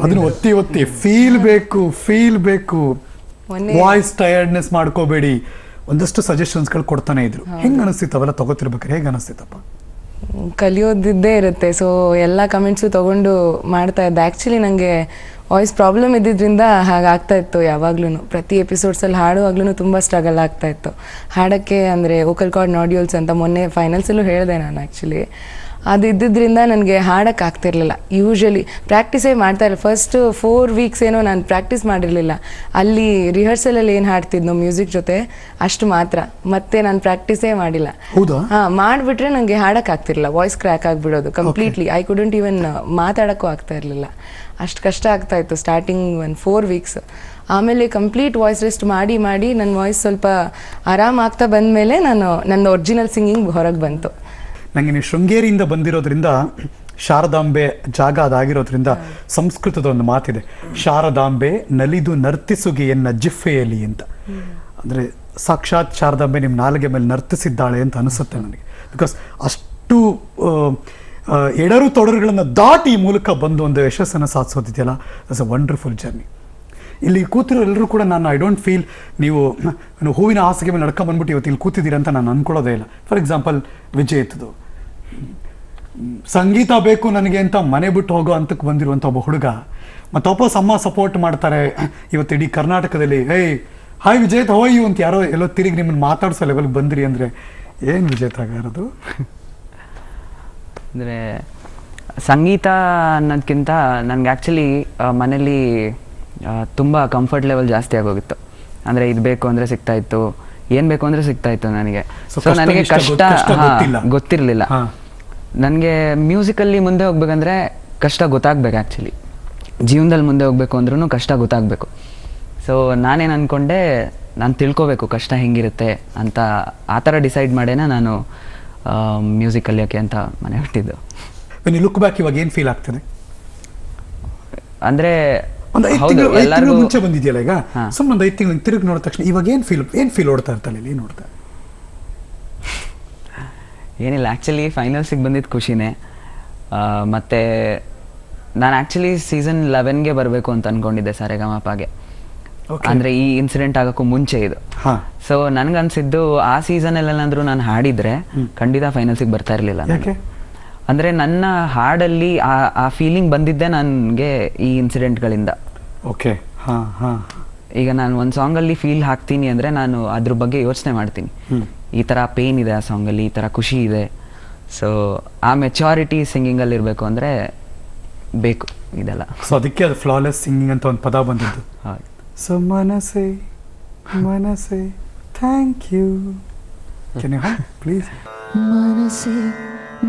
ಅದನ್ನ ಒತ್ತಿ ಫೀಲ್ ಬೇಕು, ವಾಯ್ಸ್ ಟಯರ್ಡ್ನೆಸ್ ಮಾಡ್ಕೋಬೇಡಿ, ಒಂದಷ್ಟು ಸಜೆಷನ್ಸ್ಗಳು ಕೊಡ್ತಾನೆ ಇದ್ರು. ಹೆಂಗ್ ಅನಿಸ್ತಿತ್ತು ಅವೆಲ್ಲ ತಗೋತಿರ್ಬೇಕಾರೆ? ಹೇಗೆ ಅನಿಸ್ತಿತ್ತಪ್ಪ? ಕಲಿಯೋದಿದ್ದೇ ಇರುತ್ತೆ. ಸೊ ಎಲ್ಲ ಕಮೆಂಟ್ಸು ತೊಗೊಂಡು ಮಾಡ್ತಾ ಇದ್ದೆ. ಆ್ಯಕ್ಚುಲಿ ನನಗೆ ವಾಯ್ಸ್ ಪ್ರಾಬ್ಲಮ್ ಇದ್ದಿದ್ದರಿಂದ ಹಾಗಾಗ್ತಾ ಇತ್ತು. ಯಾವಾಗ್ಲೂ ಪ್ರತಿ ಎಪಿಸೋಡ್ಸಲ್ಲಿ ಹಾಡುವಾಗ್ಲೂ ತುಂಬ ಸ್ಟ್ರಗಲ್ ಆಗ್ತಾ ಇತ್ತು ಹಾಡೋಕ್ಕೆ. ಅಂದರೆ ವೋಕಲ್ ಕಾರ್ಡ್ ನಾಡ್ಯೂಲ್ಸ್ ಅಂತ ಮೊನ್ನೆ ಫೈನಲ್ಸಲ್ಲೂ ಹೇಳಿದೆ ನಾನು. ಆ್ಯಕ್ಚುಲಿ ಅದು ಇದ್ದಿದ್ದರಿಂದ ನನಗೆ ಹಾಡೋಕ್ಕೆ ಆಗ್ತಿರ್ಲಿಲ್ಲ. ಯೂಶ್ವಲಿ ಪ್ರಾಕ್ಟೀಸೇ ಮಾಡ್ತಾ ಇಲ್ಲ. ಫಸ್ಟ್ 4 ವೀಕ್ಸ್ ಏನೋ ನಾನು ಪ್ರಾಕ್ಟೀಸ್ ಮಾಡಿರಲಿಲ್ಲ. ಅಲ್ಲಿ ರಿಹರ್ಸಲಲ್ಲಿ ಏನು ಹಾಡ್ತಿದ್ನೋ ಮ್ಯೂಸಿಕ್ ಜೊತೆ ಅಷ್ಟು ಮಾತ್ರ, ಮತ್ತೆ ನಾನು ಪ್ರಾಕ್ಟೀಸೇ ಮಾಡಿಲ್ಲ. ಹಾಂ, ಮಾಡಿಬಿಟ್ರೆ ನನಗೆ ಹಾಡೋಕ್ಕೆ ಆಗ್ತಿರಲಿಲ್ಲ. ವಾಯ್ಸ್ ಕ್ರ್ಯಾಕ್ ಆಗಿಬಿಡೋದು ಕಂಪ್ಲೀಟ್ಲಿ. ಐ ಕುಡಂಟ್ ಈವನ್ ಮಾತಾಡೋಕ್ಕೂ ಆಗ್ತಾ ಇರಲಿಲ್ಲ. ಅಷ್ಟು ಕಷ್ಟ ಆಗ್ತಾಯಿತ್ತು ಸ್ಟಾರ್ಟಿಂಗ್ 4 ವೀಕ್ಸ್. ಆಮೇಲೆ ಕಂಪ್ಲೀಟ್ ವಾಯ್ಸ್ ರೆಸ್ಟ್ ಮಾಡಿ ನನ್ನ ವಾಯ್ಸ್ ಸ್ವಲ್ಪ ಆರಾಮಾಗ್ತಾ ಬಂದಮೇಲೆ ನನ್ನ ಒರಿಜಿನಲ್ ಸಿಂಗಿಂಗ್ ಹೊರಗೆ ಬಂತು. ನನಗೆ ನೀವು ಶೃಂಗೇರಿಯಿಂದ ಬಂದಿರೋದ್ರಿಂದ, ಶಾರದಾಂಬೆ ಜಾಗ ಅದಾಗಿರೋದ್ರಿಂದ ಸಂಸ್ಕೃತದ ಒಂದು ಮಾತಿದೆ, ಶಾರದಾಂಬೆ ನಲಿದು ನರ್ತಿಸುಗೆ ಎನ್ನ ಜಿಫೆಯಲ್ಲಿ ಅಂತ. ಅಂದರೆ ಸಾಕ್ಷಾತ್ ಶಾರದಾಂಬೆ ನಿಮ್ಮ ನಾಲಿಗೆ ಮೇಲೆ ನರ್ತಿಸಿದ್ದಾಳೆ ಅಂತ ಅನಿಸುತ್ತೆ ನನಗೆ. ಬಿಕಾಸ್ ಅಷ್ಟು ಎಡರು ತೊಡರುಗಳನ್ನು ದಾಟಿ ಈ ಮೂಲಕ ಬಂದು ಒಂದು ಯಶಸ್ಸನ್ನು ಸಾಧಿಸೋದಿದೆಯಲ್ಲ, ದಟ್ಸ್ ಅ ವಂಡರ್ಫುಲ್ ಜರ್ನಿ. ಇಲ್ಲಿ ಕೂತಿರೋ ಎಲ್ಲರೂ ಕೂಡ ಐ ಡೋಂಟ್ ಫೀಲ್ ನೀವು ಹೂವಿನ ಹಾಸಿಗೆ ಮೇಲೆ ನಡ್ಕೊಂಡು ಬಂದ್ಬಿಟ್ಟು ಇವತ್ತು ಇಲ್ಲಿ ಕೂತಿದ್ದೀರ ಅಂತ ನಾನು ಅಂದ್ಕೊಳ್ಳೋದೇ ಇಲ್ಲ. ಫಾರ್ ಎಕ್ಸಾಂಪಲ್ ವಿಜಯ್ ಇತ್ತದು ಸಂಗೀತ ಬೇಕು ನನಗೆ ಅಂತ ಮನೆ ಬಿಟ್ಟು ಹೋಗೋ ಅಂತಕ್ಕೆ ಬಂದಿರುವಂಥ ಒಬ್ಬ ಹುಡುಗ, ಮತ್ತು ವಾಪಸ್ ಅಮ್ಮ ಸಪೋರ್ಟ್ ಮಾಡ್ತಾರೆ. ಇವತ್ತು ಇಡೀ ಕರ್ನಾಟಕದಲ್ಲಿ ಹಾಯ್ ವಿಜಯ್ ಹೌ ಯು ಅಂತ ಯಾರೋ ಎಲ್ಲೋ ತಿರುಗಿ ನಿಮ್ಮನ್ನು ಮಾತಾಡ್ಸೋ ಲೆವೆಲ್ಗೆ ಬಂದ್ರಿ ಅಂದರೆ ಏನು ವಿಜಯ್ ಆಗಿರೋದು? ಅಂದರೆ ಸಂಗೀತ ಅನ್ನೋದಕ್ಕಿಂತ ನನಗೆ ಆ್ಯಕ್ಚುಲಿ ಮನೇಲಿ ತುಂಬ ಕಂಫರ್ಟ್ ಲೆವೆಲ್ ಜಾಸ್ತಿ ಆಗೋಗಿತ್ತು. ಅಂದರೆ ಇದು ಬೇಕು ಅಂದರೆ ಸಿಗ್ತಾಯಿತ್ತು, ಏನು ಬೇಕು ಅಂದರೆ ಸಿಗ್ತಾ ಇತ್ತು ನನಗೆ. So, ಸೊ ನನಗೆ ಕಷ್ಟ ಗೊತ್ತಿರಲಿಲ್ಲ. ನನಗೆ ಮ್ಯೂಸಿಕಲ್ಲಿ ಮುಂದೆ ಹೋಗ್ಬೇಕಂದ್ರೆ ಕಷ್ಟ ಗೊತ್ತಾಗಬೇಕು. ಆ್ಯಕ್ಚುಲಿ ಜೀವನದಲ್ಲಿ ಮುಂದೆ ಹೋಗ್ಬೇಕು ಅಂದ್ರೂ ಕಷ್ಟ ಗೊತ್ತಾಗಬೇಕು. ಸೊ ನಾನೇನು ಅಂದ್ಕೊಂಡೆ, ನಾನು ತಿಳ್ಕೊಬೇಕು ಕಷ್ಟ ಹೆಂಗಿರುತ್ತೆ ಅಂತ. ಆ ಥರ ಡಿಸೈಡ್ ಮಾಡೇನೆ ನಾನು ಮ್ಯೂಸಿಕ್ ಕಲಿಯೋಕ್ಕೆ ಅಂತ ಮನೆ ಬಿಟ್ಟಿದ್ದು. ಲುಕ್ ಬ್ಯಾಕ್ ಇವಾಗ ಏನು ಫೀಲ್ ಆಗ್ತದೆ? ಅಂದರೆ ಒಂದು 5 ತಿಂಗಳು ಮುಂಚೆ ಬಂದಿದೆಯಲ್ಲ ಈಗ, ಸುಮ್ಮನೆ ಒಂದು 5 ತಿಂಗಳು ತಿರುಗಿ ನೋಡಿದ ತಕ್ಷಣ ಇವಾಗ ಏನು ಫೀಲ್ ಓಡ್ತಾ ಇರ್ತಾನೆ ಏನು ನೋಡ್ತಾ? ಏನಿಲ್ಲ, ಆ್ಯಕ್ಚುಲಿ ಫೈನಲ್ಸಿಗೆ ಬಂದಿದ್ದು ಖುಷಿನೇ. ಮತ್ತು ನಾನು ಆ್ಯಕ್ಚುಲಿ ಸೀಸನ್ 11ಗೆ ಬರಬೇಕು ಅಂತ ಅಂದ್ಕೊಂಡಿದ್ದೆ ಸರೆಗಮಪಗೆ. ಅಂದರೆ ಈ ಇನ್ಸಿಡೆಂಟ್ ಆಗೋಕ್ಕೂ ಮುಂಚೆ ಇದು. ಸೊ ನನಗನ್ಸಿದ್ದು ಆ ಸೀಸನಲ್ಲೇನಾದರೂ ನಾನು ಹಾಡಿದರೆ ಖಂಡಿತ ಫೈನಲ್ಸಿಗೆ ಬರ್ತಾ ಇರಲಿಲ್ಲ. ಅಂದರೆ ನನ್ನ ಹಾಡಲ್ಲಿ ಆ ಫೀಲಿಂಗ್ ಬಂದಿದ್ದೆ ನನಗೆ ಈ ಇನ್ಸಿಡೆಂಟ್ಗಳಿಂದ. ಓಕೆ. ಈಗ ನಾನು ಒಂದು ಸಾಂಗಲ್ಲಿ ಫೀಲ್ ಹಾಕ್ತೀನಿ ಅಂದರೆ ನಾನು ಅದ್ರ ಬಗ್ಗೆ ಯೋಚನೆ ಮಾಡ್ತೀನಿ. ಈ ಥರ ಪೇನ್ ಇದೆ ಆ ಸಾಂಗಲ್ಲಿ, ಈ ಥರ ಖುಷಿ ಇದೆ. ಸೊ ಆ ಮೆಚ್ಯೂರಿಟಿ ಸಿಂಗಿಂಗಲ್ಲಿ ಇರಬೇಕು ಅಂದರೆ ಬೇಕು ಇದೆಲ್ಲ. ಸೊ ಅದಕ್ಕೆ ಅದು ಫ್ಲಾಲೆಸ್ ಸಿಂಗಿಂಗ್ ಅಂತ ಒಂದು ಪದ ಬಂದಿದ್ದು. ಸೊ ಮನಸೆ ಮನಸೆ thank you. Can you please? ಮನಸೆ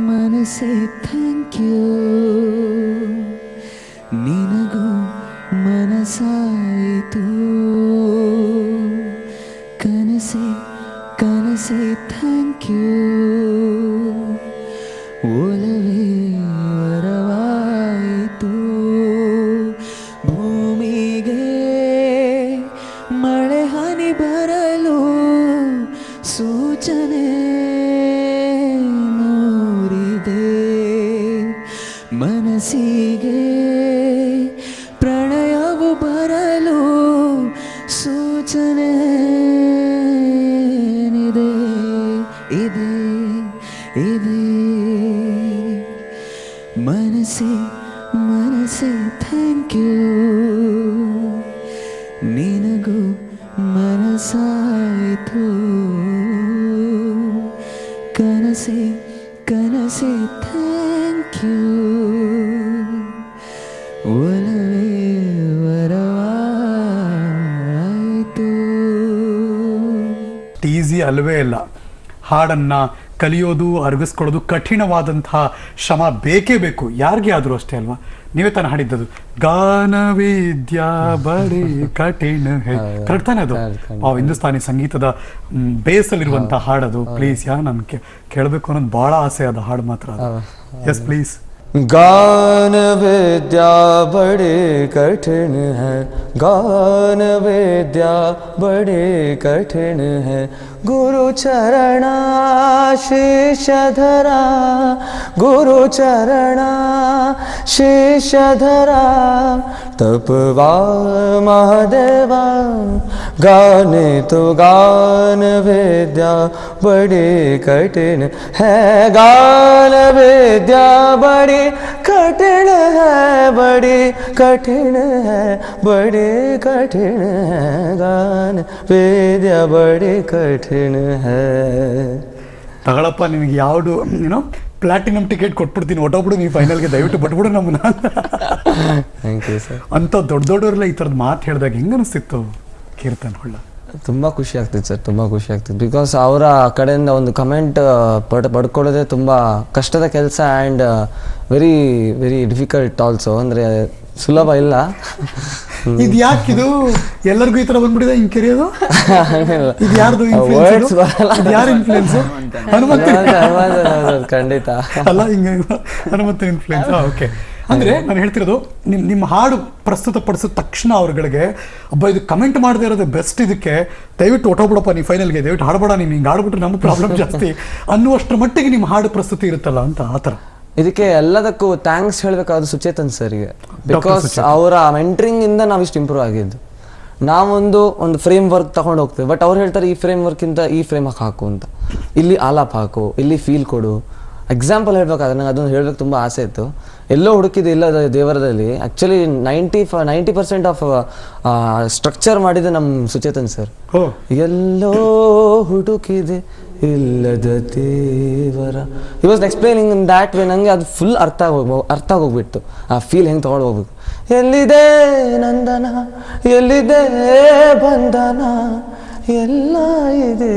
ಮನಸೆ ಥ್ಯಾಂಕ್ ಯು, ನಿನಗೂ ಮನಸಾಯಿತು. ಕನಸೆ ಕನಸೆ ಥ್ಯಾಂಕ್ ಯು, ಒಲವೇ ವರವಾಯಿತು. ಭೂಮಿಗೆ ಮಳೆ ಹನಿ ಬರಲು ಸೂಚನೆ ನೋಡಿದೆ. ಮನಸ್ಸಿಗೆ ಪ್ರಣಯವು ಬರಲು ಸೂಚನೆ ಇದೆ ಇದೆ ಇದೆ. ಮನಸ್ಸೆ ಮನಸ್ಸೆ ಥ್ಯಾಂಕ್ ಯು, ನಿನಗೂ ಮನಸಾಯಿತು. ಕನಸೆ ಕನಸೆ ಥ್ಯಾಂಕ್ ಯು, ಒಲವೇ ವರವಾಯಿತು. ಈಸಿ ಅಲ್ವೇ ಇಲ್ಲ. ಹಾಡನ್ನು ಕಲಿಯೋದು, ಅರಗಿಸ್ಕೊಳ್ಳೋದು ಕಠಿಣವಾದಂತಹ ಶ್ರಮ ಬೇಕೇ ಬೇಕು, ಯಾರಿಗೆ ಆದರೂ ಅಷ್ಟೇ ಅಲ್ವಾ? ನೀವೇ ತಾನು ಹಾಡಿದ್ದದು ಗಾನವಿದ್ಯಾ ಬಡಿ ಕಠಿಣ. ಕರೆಕ್ಟ್ ತಾನೆ ಅದು? ಹಿಂದೂಸ್ತಾನಿ ಸಂಗೀತದ ಬೇಸಲ್ಲಿರುವಂತಹ ಹಾಡದು. ಪ್ಲೀಸ್ ನಾನು ಕೇಳಬೇಕು ಅನ್ನೋದು ಭಾಳ ಆಸೆ ಅದು ಹಾಡು ಮಾತ್ರ. Yes please. गान विद्या बड़ी कठिन है, गान विद्या बड़ी कठिन है. गुरु चरणा शीश धरा, गुरु चरणा शीश धरा. तपवा महादेवा गाने तो गान विद्या बड़ी कठिन है. गान विद्या बड़ी कठिन है, बड़ी कठिन है, बड़ी कठिन है. गान विद्या बड़ी कठिन है. ತಗೊಳಪ್ಪ, ನಿನಗೆ ಯಾವುದು ಪ್ಲಾಟಿನಮ್ ಟಿಕೆಟ್ ಕೊಟ್ಬಿಡ್ತೀನಿ, ಹೊಟ್ಟೋಗ್ಬಿಡು ನೀ ಫೈನಲ್ಗೆ, ದಯವಿಟ್ಟು ಬಿಟ್ಬಿಡು ನಮ್ಮನ್ನ. Thank you sir. ಅಂತ ದೊಡ್ಡವರೆಲ್ಲ ಈ ಥರದ್ದು ಮಾತು ಹೇಳಿದಾಗ ಹೆಂಗೆ ಅನಿಸ್ತಿತ್ತು ಕೀರ್ತನ್ ಹೊಳ್ಳ? ತುಂಬ ಖುಷಿ ಆಗ್ತಿತ್ತು ಸರ್, ತುಂಬ ಖುಷಿ ಆಗ್ತಿತ್ತು. ಬಿಕಾಸ್ ಅವರ ಕಡೆಯಿಂದ ಒಂದು ಕಮೆಂಟ್ ಪಡ್ಕೊಳ್ಳೋದೇ ತುಂಬ ಕಷ್ಟದ ಕೆಲಸ and very very difficult also. ಅಂದರೆ ಸುಲಭ ಇಲ್ಲ. ಇದು ಯಾಕಿದು ಎಲ್ಲರಿಗೂ ಈ ತರ ಬಂದ್ಬಿಟ್ಟಿದೆ ಹಿಂಗೆ ಕೆರೆಯೋದು? ಇದು ಯಾರ್ದು ಯಾರು ಇನ್ಫ್ಲೂಯೆನ್ಸ್? ಖಂಡಿತ ಅಲ್ಲ, ಹಿಂಗೆ ಹನುಮಂತ ಇನ್ಫ್ಲೂಯೆನ್ಸ್. ಓಕೆ. ಅಂದ್ರೆ ನಾನು ಹೇಳ್ತಿರೋದು, ನಿಮ್ಮ ಹಾಡು ಪ್ರಸ್ತುತಪಡಿಸಿದ ತಕ್ಷಣ ಅವ್ರಗಳಿಗೆ ಒಬ್ಬ ಇದು ಕಮೆಂಟ್ ಮಾಡದೇ ಇರೋದು ಬೆಸ್ಟ್, ಇದಕ್ಕೆ ದಯವಿಟ್ಟು ಹೊಟ್ಟೋಗ್ಬಿಡಪ್ಪ ನೀ ಫೈನಲ್ಗೆ, ದಯವಿಟ್ಟು ಹಾಡ್ಬೇಡ ನೀನು, ಹಿಂಗೆ ಆಡ್ಬಿಟ್ರೆ ನಮ್ಮ ಪ್ರಾಬ್ಲಮ್ ಜಾಸ್ತಿ ಅನ್ನುವಷ್ಟರ ಮಟ್ಟಿಗೆ ನಿಮ್ಮ ಹಾಡು ಪ್ರಸ್ತುತಿ ಇರುತ್ತಲ್ಲ ಅಂತ. ಆ ಥರ ಇದಕ್ಕೆ ಎಲ್ಲದಕ್ಕೂ ಥ್ಯಾಂಕ್ಸ್ ಹೇಳಬೇಕಾದ್ರು ಸುಚೇತನ್ ಸರ್ಗೆ. ಬಿಕಾಸ್ ಅವರ ಮೆಂಟ್ರಿಂಗ್ ಇಂದ ನಾವಿಷ್ಟು ಇಂಪ್ರೂವ್ ಆಗಿದ್ದು. ನಾವೊಂದು ಫ್ರೇಮ್ ವರ್ಕ್ ತಗೊಂಡು ಹೋಗ್ತೇವೆ, ಬಟ್ ಅವ್ರು ಹೇಳ್ತಾರೆ ಈ ಫ್ರೇಮ್ ವರ್ಕಿಂತ ಈ ಫ್ರೇಮ್ ಹಾಕು ಅಂತ, ಇಲ್ಲಿ ಆಲಾಪ್ ಹಾಕು, ಇಲ್ಲಿ ಫೀಲ್ ಕೊಡು. ಎಕ್ಸಾಂಪಲ್ ಹೇಳ್ಬೇಕಾದ್ರೆ ನಂಗೆ ಅದೊಂದು ಹೇಳ್ಬೇಕು ತುಂಬ ಆಸೆ ಇತ್ತು. ಎಲ್ಲೋ ಹುಡುಕಿದೆ ಇಲ್ಲ ದೇವರದಲ್ಲಿ. ಆ್ಯಕ್ಚುಲಿ 90% ಆಫ್ ಸ್ಟ್ರಕ್ಚರ್ ಮಾಡಿದೆ ನಮ್ಮ ಸುಚೇತನ್ ಸರ್. ಎಲ್ಲೋ ಹುಡುಕಿದೆ ಇಲ್ಲದ ದೇವರ. He was explaining in that way. ನನಗೆ ಅದು ಫುಲ್ ಅರ್ಥ ಆಗೋಗ್ಬಿಟ್ಟು ಆ ಫೀಲ್ ಹೆಂಗೆ ತೊಗೊಂಡು ಹೋಗ್ಬೇಕು. ಎಲ್ಲಿದೆ ನಂದನ, ಎಲ್ಲಿದೆ ಬಂಧನ, ಎಲ್ಲ ಇದೆ.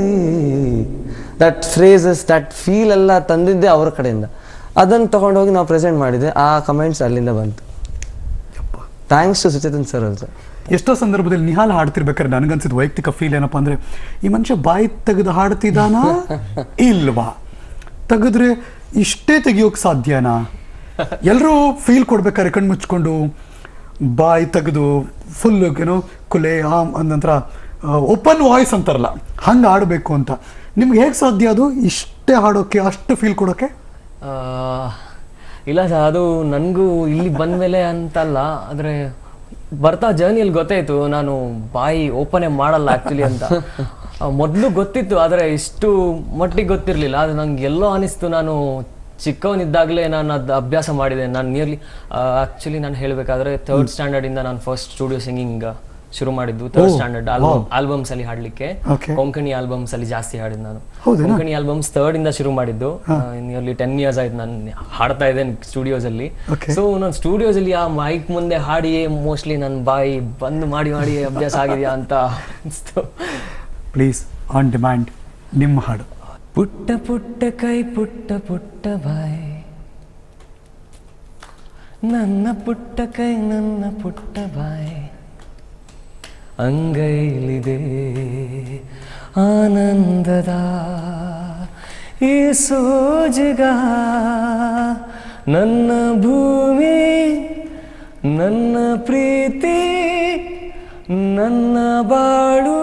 ದಟ್ ಫ್ರೇಸಸ್, ದಟ್ ಫೀಲ್ ಎಲ್ಲ ತಂದಿದ್ದೆ ಅವ್ರ ಕಡೆಯಿಂದ. ಅದನ್ನು ತಗೊಂಡೋಗಿ ನಾವು ಪ್ರೆಸೆಂಟ್ ಮಾಡಿದ್ದೆ. ಆ ಕಮೆಂಟ್ಸ್ ಅಲ್ಲಿಂದ ಬಂತು. Thanks to Suchetan sir also. ಎಷ್ಟೋ ಸಂದರ್ಭದಲ್ಲಿ ನಿಹಾಲ್ ಹಾಡ್ತಿರ್ಬೇಕಾದ್ರೆ ನನಗನ್ಸಿದ ವೈಯಕ್ತಿಕ ಫೀಲ್ ಏನಪ್ಪ ಅಂದರೆ, ಈ ಮನುಷ್ಯ ಬಾಯಿ ತೆಗೆದು ಹಾಡ್ತಿದ್ದಾನ ಇಲ್ವಾ, ತೆಗೆದ್ರೆ ಇಷ್ಟೇ ತೆಗಿಯೋಕೆ ಸಾಧ್ಯನಾ? ಎಲ್ಲರೂ ಫೀಲ್ ಕೊಡ್ಬೇಕಾದ್ರೆ ಕಣ್ಣು ಮುಚ್ಕೊಂಡು ಬಾಯಿ ತೆಗೆದು ಫುಲ್ ಏನೋ ಕುಲೆ ನಂತರ ಓಪನ್ ವಾಯ್ಸ್ ಅಂತಾರಲ್ಲ, ಹಂಗೆ ಆಡಬೇಕು ಅಂತ. ನಿಮ್ಗೆ ಹೇಗೆ ಸಾಧ್ಯ ಅದು ಇಷ್ಟೇ ಹಾಡೋಕ್ಕೆ, ಅಷ್ಟು ಫೀಲ್ ಕೊಡೋಕ್ಕೆ? ಇಲ್ಲ ಸರ್, ಅದು ನನಗೂ ಇಲ್ಲಿ ಬಂದಮೇಲೆ ಅಂತಲ್ಲ, ಆದರೆ ಬರ್ತಾ ಜರ್ನಿಯಲ್ಲಿ ಗೊತ್ತಾಯಿತು ನಾನು ಬಾಯಿ ಓಪನೇ ಮಾಡಲ್ಲ ಆ್ಯಕ್ಚುಲಿ ಅಂತ. ಮೊದಲು ಗೊತ್ತಿತ್ತು, ಆದರೆ ಇಷ್ಟು ಮಟ್ಟಿಗೆ ಗೊತ್ತಿರಲಿಲ್ಲ. ಅದು ನಂಗೆ ಎಲ್ಲೋ ಅನಿಸ್ತು, ನಾನು ಚಿಕ್ಕವನಿದ್ದಾಗಲೇ ನಾನು ಅದು ಅಭ್ಯಾಸ ಮಾಡಿದೆ. ನಾನು ನಿಯರ್ಲಿ ಆ್ಯಕ್ಚುಲಿ ನಾನು ಹೇಳಬೇಕಾದ್ರೆ 3rd ಸ್ಟ್ಯಾಂಡರ್ಡಿಂದ ನಾನು ಫಸ್ಟ್ ಸ್ಟುಡಿಯೋ ಸಿಂಗಿಂಗ್ ಶುರು ಮಾಡಿದ್ದು. 3rd ಸ್ಟ್ಯಾಂಡರ್ಡ್ ಆಲ್ಬಮ್ಸ್ ಅಲ್ಲಿ ಹಾಡ್ಲಿಕ್ಕೆ, ಕೊಂಕಣಿ ಆಲ್ಬಮ್ಸ್ ಅಲ್ಲಿ ಜಾಸ್ತಿ ಹಾಡಿದ್ದು ನಾನು. ಕೊಂಕಣಿ ಆಲ್ಬಮ್ಸ್ 3rd ಇಂದ ಶುರು ಮಾಡಿದ್ದು. ನಿಯರ್ಲಿ 10 years ಆಯ್ತು ನಾನು ಹಾಡ್ತಾ ಇದ್ದೇನೆ ಸ್ಟುಡಿಯೋಸ್ ಅಲ್ಲಿ. ಸೊ ನಾನು ಸ್ಟುಡಿಯೋಸ್ ಅಲ್ಲಿ ಆ ಮೈಕ್ ಮುಂದೆ ಹಾಡಿ ಮೋಸ್ಟ್ಲಿ ನನ್ನ ಬಾಯಿ ಬಂದ್ ಮಾಡಿ ಮಾಡಿ ಅಭ್ಯಾಸ ಆಗಿದೆಯಾ ಅಂತ ಅನಿಸ್ತು. ಪ್ಲೀಸ್, ಆನ್ ಡಿಮ್ಯಾಂಡ್ ನಿಮ್ಮ ಹಾಡು. ಪುಟ್ಟ ಪುಟ್ಟ ಕೈ ಪುಟ್ಟ ಪುಟ್ಟ ಬಾಯಿ, ನನ್ನ ಪುಟ್ಟ ಕೈ ನನ್ನ ಪುಟ್ಟ ಬಾಯಿ, ಅಂಗೈಲಿದೆ ಆನಂದದ ಈ ಸೋಜಿಗ, ನನ್ನ ಭೂಮಿ ನನ್ನ ಪ್ರೀತಿ ನನ್ನ ಬಾಳು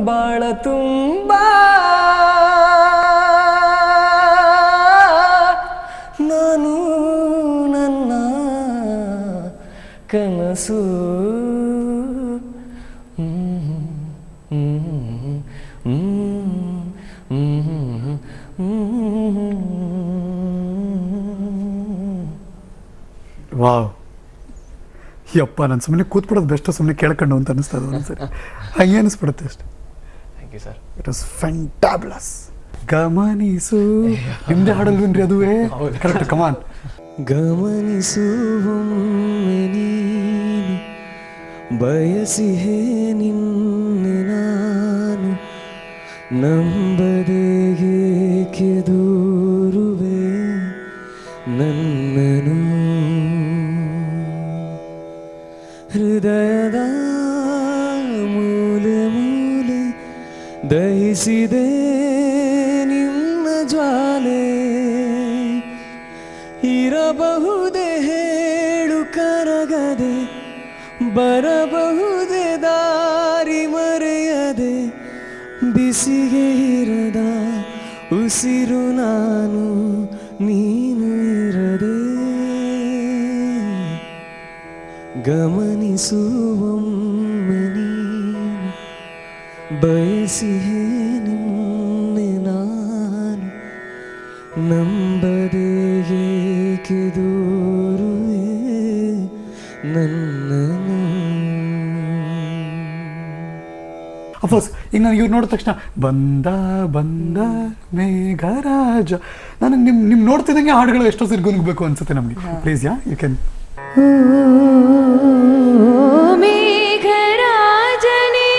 ಬಾಳ ತುಂಬ ನಾನು ನನ್ನ ಕನಸು. ವಾವ್, ಯಪ್ಪ, ನಾನು ಸುಮ್ಮನೆ ಕೂತ್ಬಿಡೋದು ಬೆಸ್ಟ್, ಸುಮ್ಮನೆ ಕೇಳ್ಕೊಂಡು ಅಂತ ಅನಿಸ್ತದೆ ಒಂದ್ಸರಿ. ಹಂಗೆ ಅನಿಸ್ಬಿಡುತ್ತೆ ಅಷ್ಟೇ. Thank you sir. It was fantabulous. ಗಮನಿಸು, ನಿಮ್ದೇ ಹಾಡಲ್ವೇನ್ರಿ ಅದುವೇ? ಕರೆಕ್ಟ್, ಕಮಾನ್. ಗಮನಿಸುವೊಮ್ಮೆ ನೀನು ಬಯಸಿಹೇ ನಿನ್ನೆ ನಾನು, ನಂಬದೇಗೇಕೆ ದೂರುವೆ ನನ್ನನು, ಹೃದಯದ ಮೂಲೆ ಮೂಲೆ ದಹಿಸಿದೆ ನಿನ್ನ ಜ್ವಾಲೆ, ಇರಬಹುದೇ ಹೇಳು ಕರಗದೆ, ಬರಬಹುದೇ ದಾರಿ ಮರೆಯದೆ, ಬಿಸಿಗೆ ಇರದ ಉಸಿರು ನಾನು ನೀನು ಇರದೆ, ಗಮನಿಸುವೊಮ್ಮೆ ನೀನು ಬಯಸಿಹೇ ನಿನ್ನೆ ನಾನು, ನಂಬದೇಗೇಕೆ ದೂರುವೆ ನನ್ನನು. ಅಫ್ಕೋರ್ಸ್ ಈಗ ನಾನು ಇವ್ರು ನೋಡಿದ ತಕ್ಷಣ ಬಂದ ಬಂದ ಮೇಘರಾಜ, ನನಗೆ ನಿಮ್ಮ ನೋಡ್ತಿದ್ದಂಗೆ ಹಾಡುಗಳು ಎಷ್ಟೋ ಸರಿ ಗುನುಗಬೇಕು ಅನ್ಸುತ್ತೆ ನಮಗೆ. Please, yeah you can. ಮೇಘರಾಜನೇ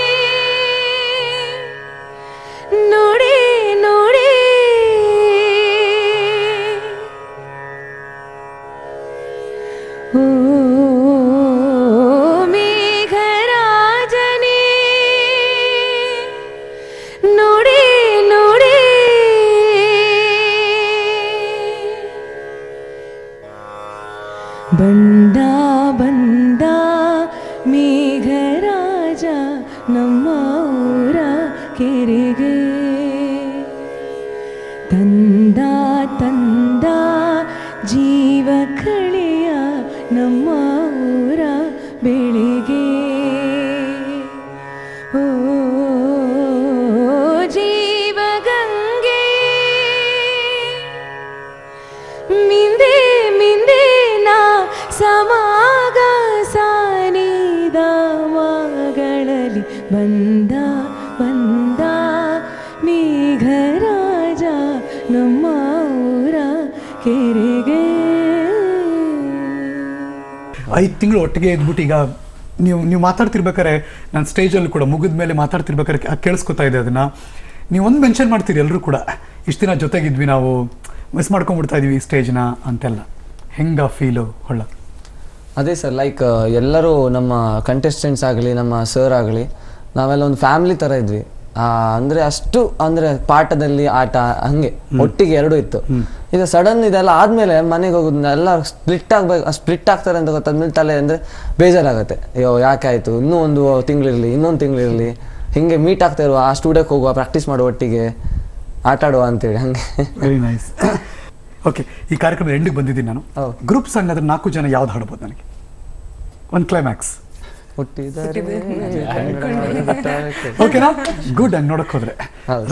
ನೋಡೆ ನೋಡೆ, ಓ ಮೇಘರಾಜನೇ ನೋಡೆ ನೋಡೆ, ಬಂದ ಬಂದ ಮೇಘರಾಜ ನಮ್ಮ ಊರ ಕೆರೆಗೆ, ತಂದ ತಂದ ಜೀವ ಕಳೆಯ ನಮ್ಮ ಊರ ಬೆಳೆಗೆ, ಓ ಜೀವ ಗಂಗೆ ಮಿಂದೆ ಮಿಂದೆ ನಾ ಸಮಾಗ ಸಾನಿದ ಮಗಳಲ್ಲಿ, ಬಂದ ಬಂದ ಮೇಘರಾಜ ನಮ್ಮ ಊರ ಕೆರೆಗೆ. 5 ತಿಂಗಳು ಒಟ್ಟಿಗೆ ಇದ್ಬಿಟ್ಟು ಈಗ ನೀವು ಮಾತಾಡ್ತಿರ್ಬೇಕಾರೆ ನಾನು ಸ್ಟೇಜಲ್ಲಿ ಕೂಡ ಮುಗಿದ ಮೇಲೆ ಮಾತಾಡ್ತಿರ್ಬೇಕಾರೆ ಕೇಳಿಸ್ಕೊತಾ ಇದೆ ಅದನ್ನು. ನೀವು ಒಂದು ಮೆನ್ಷನ್ ಮಾಡ್ತೀರಿ ಎಲ್ಲರೂ ಕೂಡ, ಇಷ್ಟು ದಿನ ಜೊತೆಗಿದ್ವಿ ನಾವು, ಮಿಸ್ ಮಾಡ್ಕೊಂಡ್ಬಿಡ್ತಾ ಇದೀವಿ ಸ್ಟೇಜ್ನ ಅಂತೆಲ್ಲ. ಹೆಂಗ ಫೀಲು ಹೊಳ್ಳ? ಅದೇ ಸರ್, ಲೈಕ್ ಎಲ್ಲರೂ ನಮ್ಮ ಕಂಟೆಸ್ಟೆಂಟ್ಸ್ ಆಗಲಿ, ನಮ್ಮ ಸರ್ ಆಗಲಿ, ನಾವೆಲ್ಲ ಒಂದು ಫ್ಯಾಮಿಲಿ ಥರ ಇದ್ವಿ. ಅಂದರೆ ಅಷ್ಟು ಅಂದರೆ ಪಾಠದಲ್ಲಿ ಆಟ ಹಂಗೆ ಒಟ್ಟಿಗೆ ಎರಡೂ ಇತ್ತು. ಈಗ ಸಡನ್ ಇದೆಲ್ಲ ಆದಮೇಲೆ ಮನೆಗೆ ಹೋಗೋದು ಎಲ್ಲ ಸ್ಪ್ಲಿಟ್ ಆಗ್ತಾರೆ ಅಂತ ಗೊತ್ತಾದ್ಮೇಲೆ ತಲೆ ಅಂದರೆ ಬೇಜಾರಾಗುತ್ತೆ. ಅಯ್ಯೋ ಯಾಕೆ ಆಯಿತು, ಇನ್ನೂ ಒಂದು ತಿಂಗಳಿರಲಿ, ಇನ್ನೊಂದು ತಿಂಗಳಿರಲಿ, ಹಿಂಗೆ ಮೀಟ್ ಆಗ್ತಾ ಇರುವ, ಆ ಸ್ಟುಡಿಯೋಕ್ಕೆ ಹೋಗುವ, ಪ್ರಾಕ್ಟೀಸ್ ಮಾಡುವ, ಒಟ್ಟಿಗೆ ಆಟ ಆಡುವ ಅಂತೇಳಿ ಹಂಗೆ. Very nice. ಓಕೆ, ಈ ಕಾರ್ಯಕ್ರಮದ ಎಂಡಿಗೆ ಬಂದಿದ್ದೀನಿ ನಾನು. ಗ್ರೂಪ್ ಸಾಂಗ್ ಅದ್ರ 4 ಜನ ಯಾವ್ದು ಹಾಡ್ಬೋದು ನನಗೆ? ಒಂದು ಕ್ಲೈಮ್ಯಾಕ್ಸ್ ಓಕೆನಾ? ಗುಡ್. ಹಂಗೆ ನೋಡಕ್ ಹೋದ್ರೆ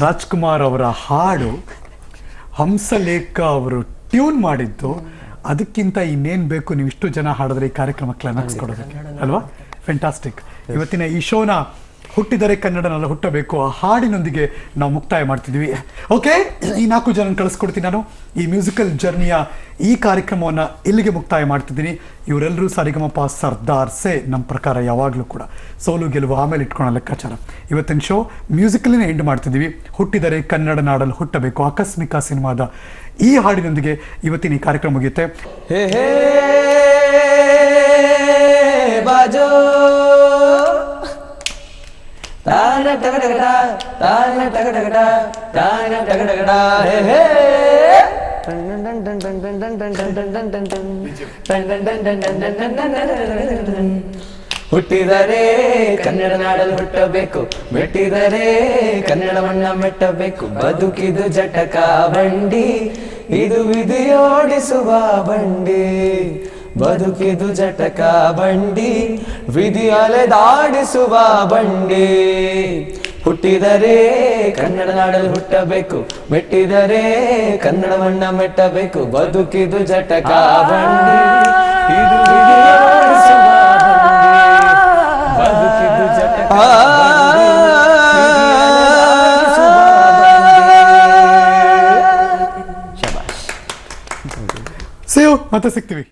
ರಾಜ್ಕುಮಾರ್ ಅವರ ಹಾಡು ಹಂಸಲೇಖ ಅವರು ಟ್ಯೂನ್ ಮಾಡಿದ್ದು, ಅದಕ್ಕಿಂತ ಇನ್ನೇನು ಬೇಕು? ನೀವು ಇಷ್ಟು ಜನ ಹಾಡಿದ್ರೆ ಈ ಕಾರ್ಯಕ್ರಮ ಕ್ಲೈಮ್ಯಾಕ್ಸ್ ಕೊಡೋದಕ್ಕೆ ಅಲ್ವಾ? ಫ್ಯಾಂಟಾಸ್ಟಿಕ್. ಇವತ್ತಿನ ಈ ಶೋನ ಹುಟ್ಟಿದರೆ ಕನ್ನಡನೆಲ್ಲ ಹುಟ್ಟಬೇಕು ಆ ಹಾಡಿನೊಂದಿಗೆ ನಾವು ಮುಕ್ತಾಯ ಮಾಡ್ತಿದ್ವಿ. ಓಕೆ, ಈ 4 ಜನ ಕಳಿಸ್ಕೊಡ್ತೀನಿ ನಾನು. ಈ ಮ್ಯೂಸಿಕಲ್ ಜರ್ನಿಯ ಈ ಕಾರ್ಯಕ್ರಮವನ್ನು ಇಲ್ಲಿಗೆ ಮುಕ್ತಾಯ ಮಾಡ್ತಿದ್ದೀನಿ. ಇವರೆಲ್ಲರೂ ಸರಿಗಮಪ ಸರ್ದಾರ್ಸೆ ನಮ್ಮ ಪ್ರಕಾರ ಯಾವಾಗಲೂ ಕೂಡ ಸೋಲು ಗೆಲುವು ಆಮೇಲೆ ಇಟ್ಕೊಳ್ಳೋ ಲೆಕ್ಕಾಚಾರ. ಇವತ್ತಿನ ಶೋ ಮ್ಯೂಸಿಕಲ್ಲಿನೇ ಎಂಡ್ ಮಾಡ್ತಿದ್ದೀವಿ. ಹುಟ್ಟಿದರೆ ಕನ್ನಡ ನಾಡಲ್ಲಿ ಹುಟ್ಟಬೇಕು ಆಕಸ್ಮಿಕ ಸಿನಿಮಾದ ಈ ಹಾಡಿನೊಂದಿಗೆ ಇವತ್ತಿನ ಈ ಕಾರ್ಯಕ್ರಮ ಮುಗಿಯುತ್ತೆ. ಹೇ ಹೇ ಬಾಜೋ ತಾನ ಟಗಡಗಡ ತಾನ ಟಗಡಗಡ ತಾನ ಟಗಡಗಡ ಹೇ ಹೇ ಹುಟ್ಟಿದರೆ ಕನ್ನಡ ನಾಡಲ್ಲಿ ಹುಟ್ಟಬೇಕು, ಮೆಟ್ಟಿದರೆ ಕನ್ನಡವನ್ನ ಮೆಟ್ಟಬೇಕು. ಬದುಕಿದು ಜಟಕ ಬಂಡಿ, ಇದು ವಿಧಿಯೋಡಿಸುವ ಬಂಡಿ. ಬದುಕಿದು ಜಟಕ ಬಂಡಿ, ವಿಧಿ ಅಲೆದಾಡಿಸುವ ಬಂಡಿ. ಹುಟ್ಟಿದರೆ ಕನ್ನಡ ನಾಡಲ್ಲಿ ಹುಟ್ಟಬೇಕು, ಮೆಟ್ಟಿದರೆ ಕನ್ನಡವನ್ನ ಮೆಟ್ಟಬೇಕು. ಬದುಕಿದು ಜಟಕ ಬಂಡಿ, ಇದು ವಿಧಿಯೋಡಿಸುವ ಬಂಡಿ. ಬದುಕಿದು ಜಟಕ ಬಂಡಿ, ಸೇವ್ ಮತ್ತೆ ಸಿಗ್ತೀವಿ.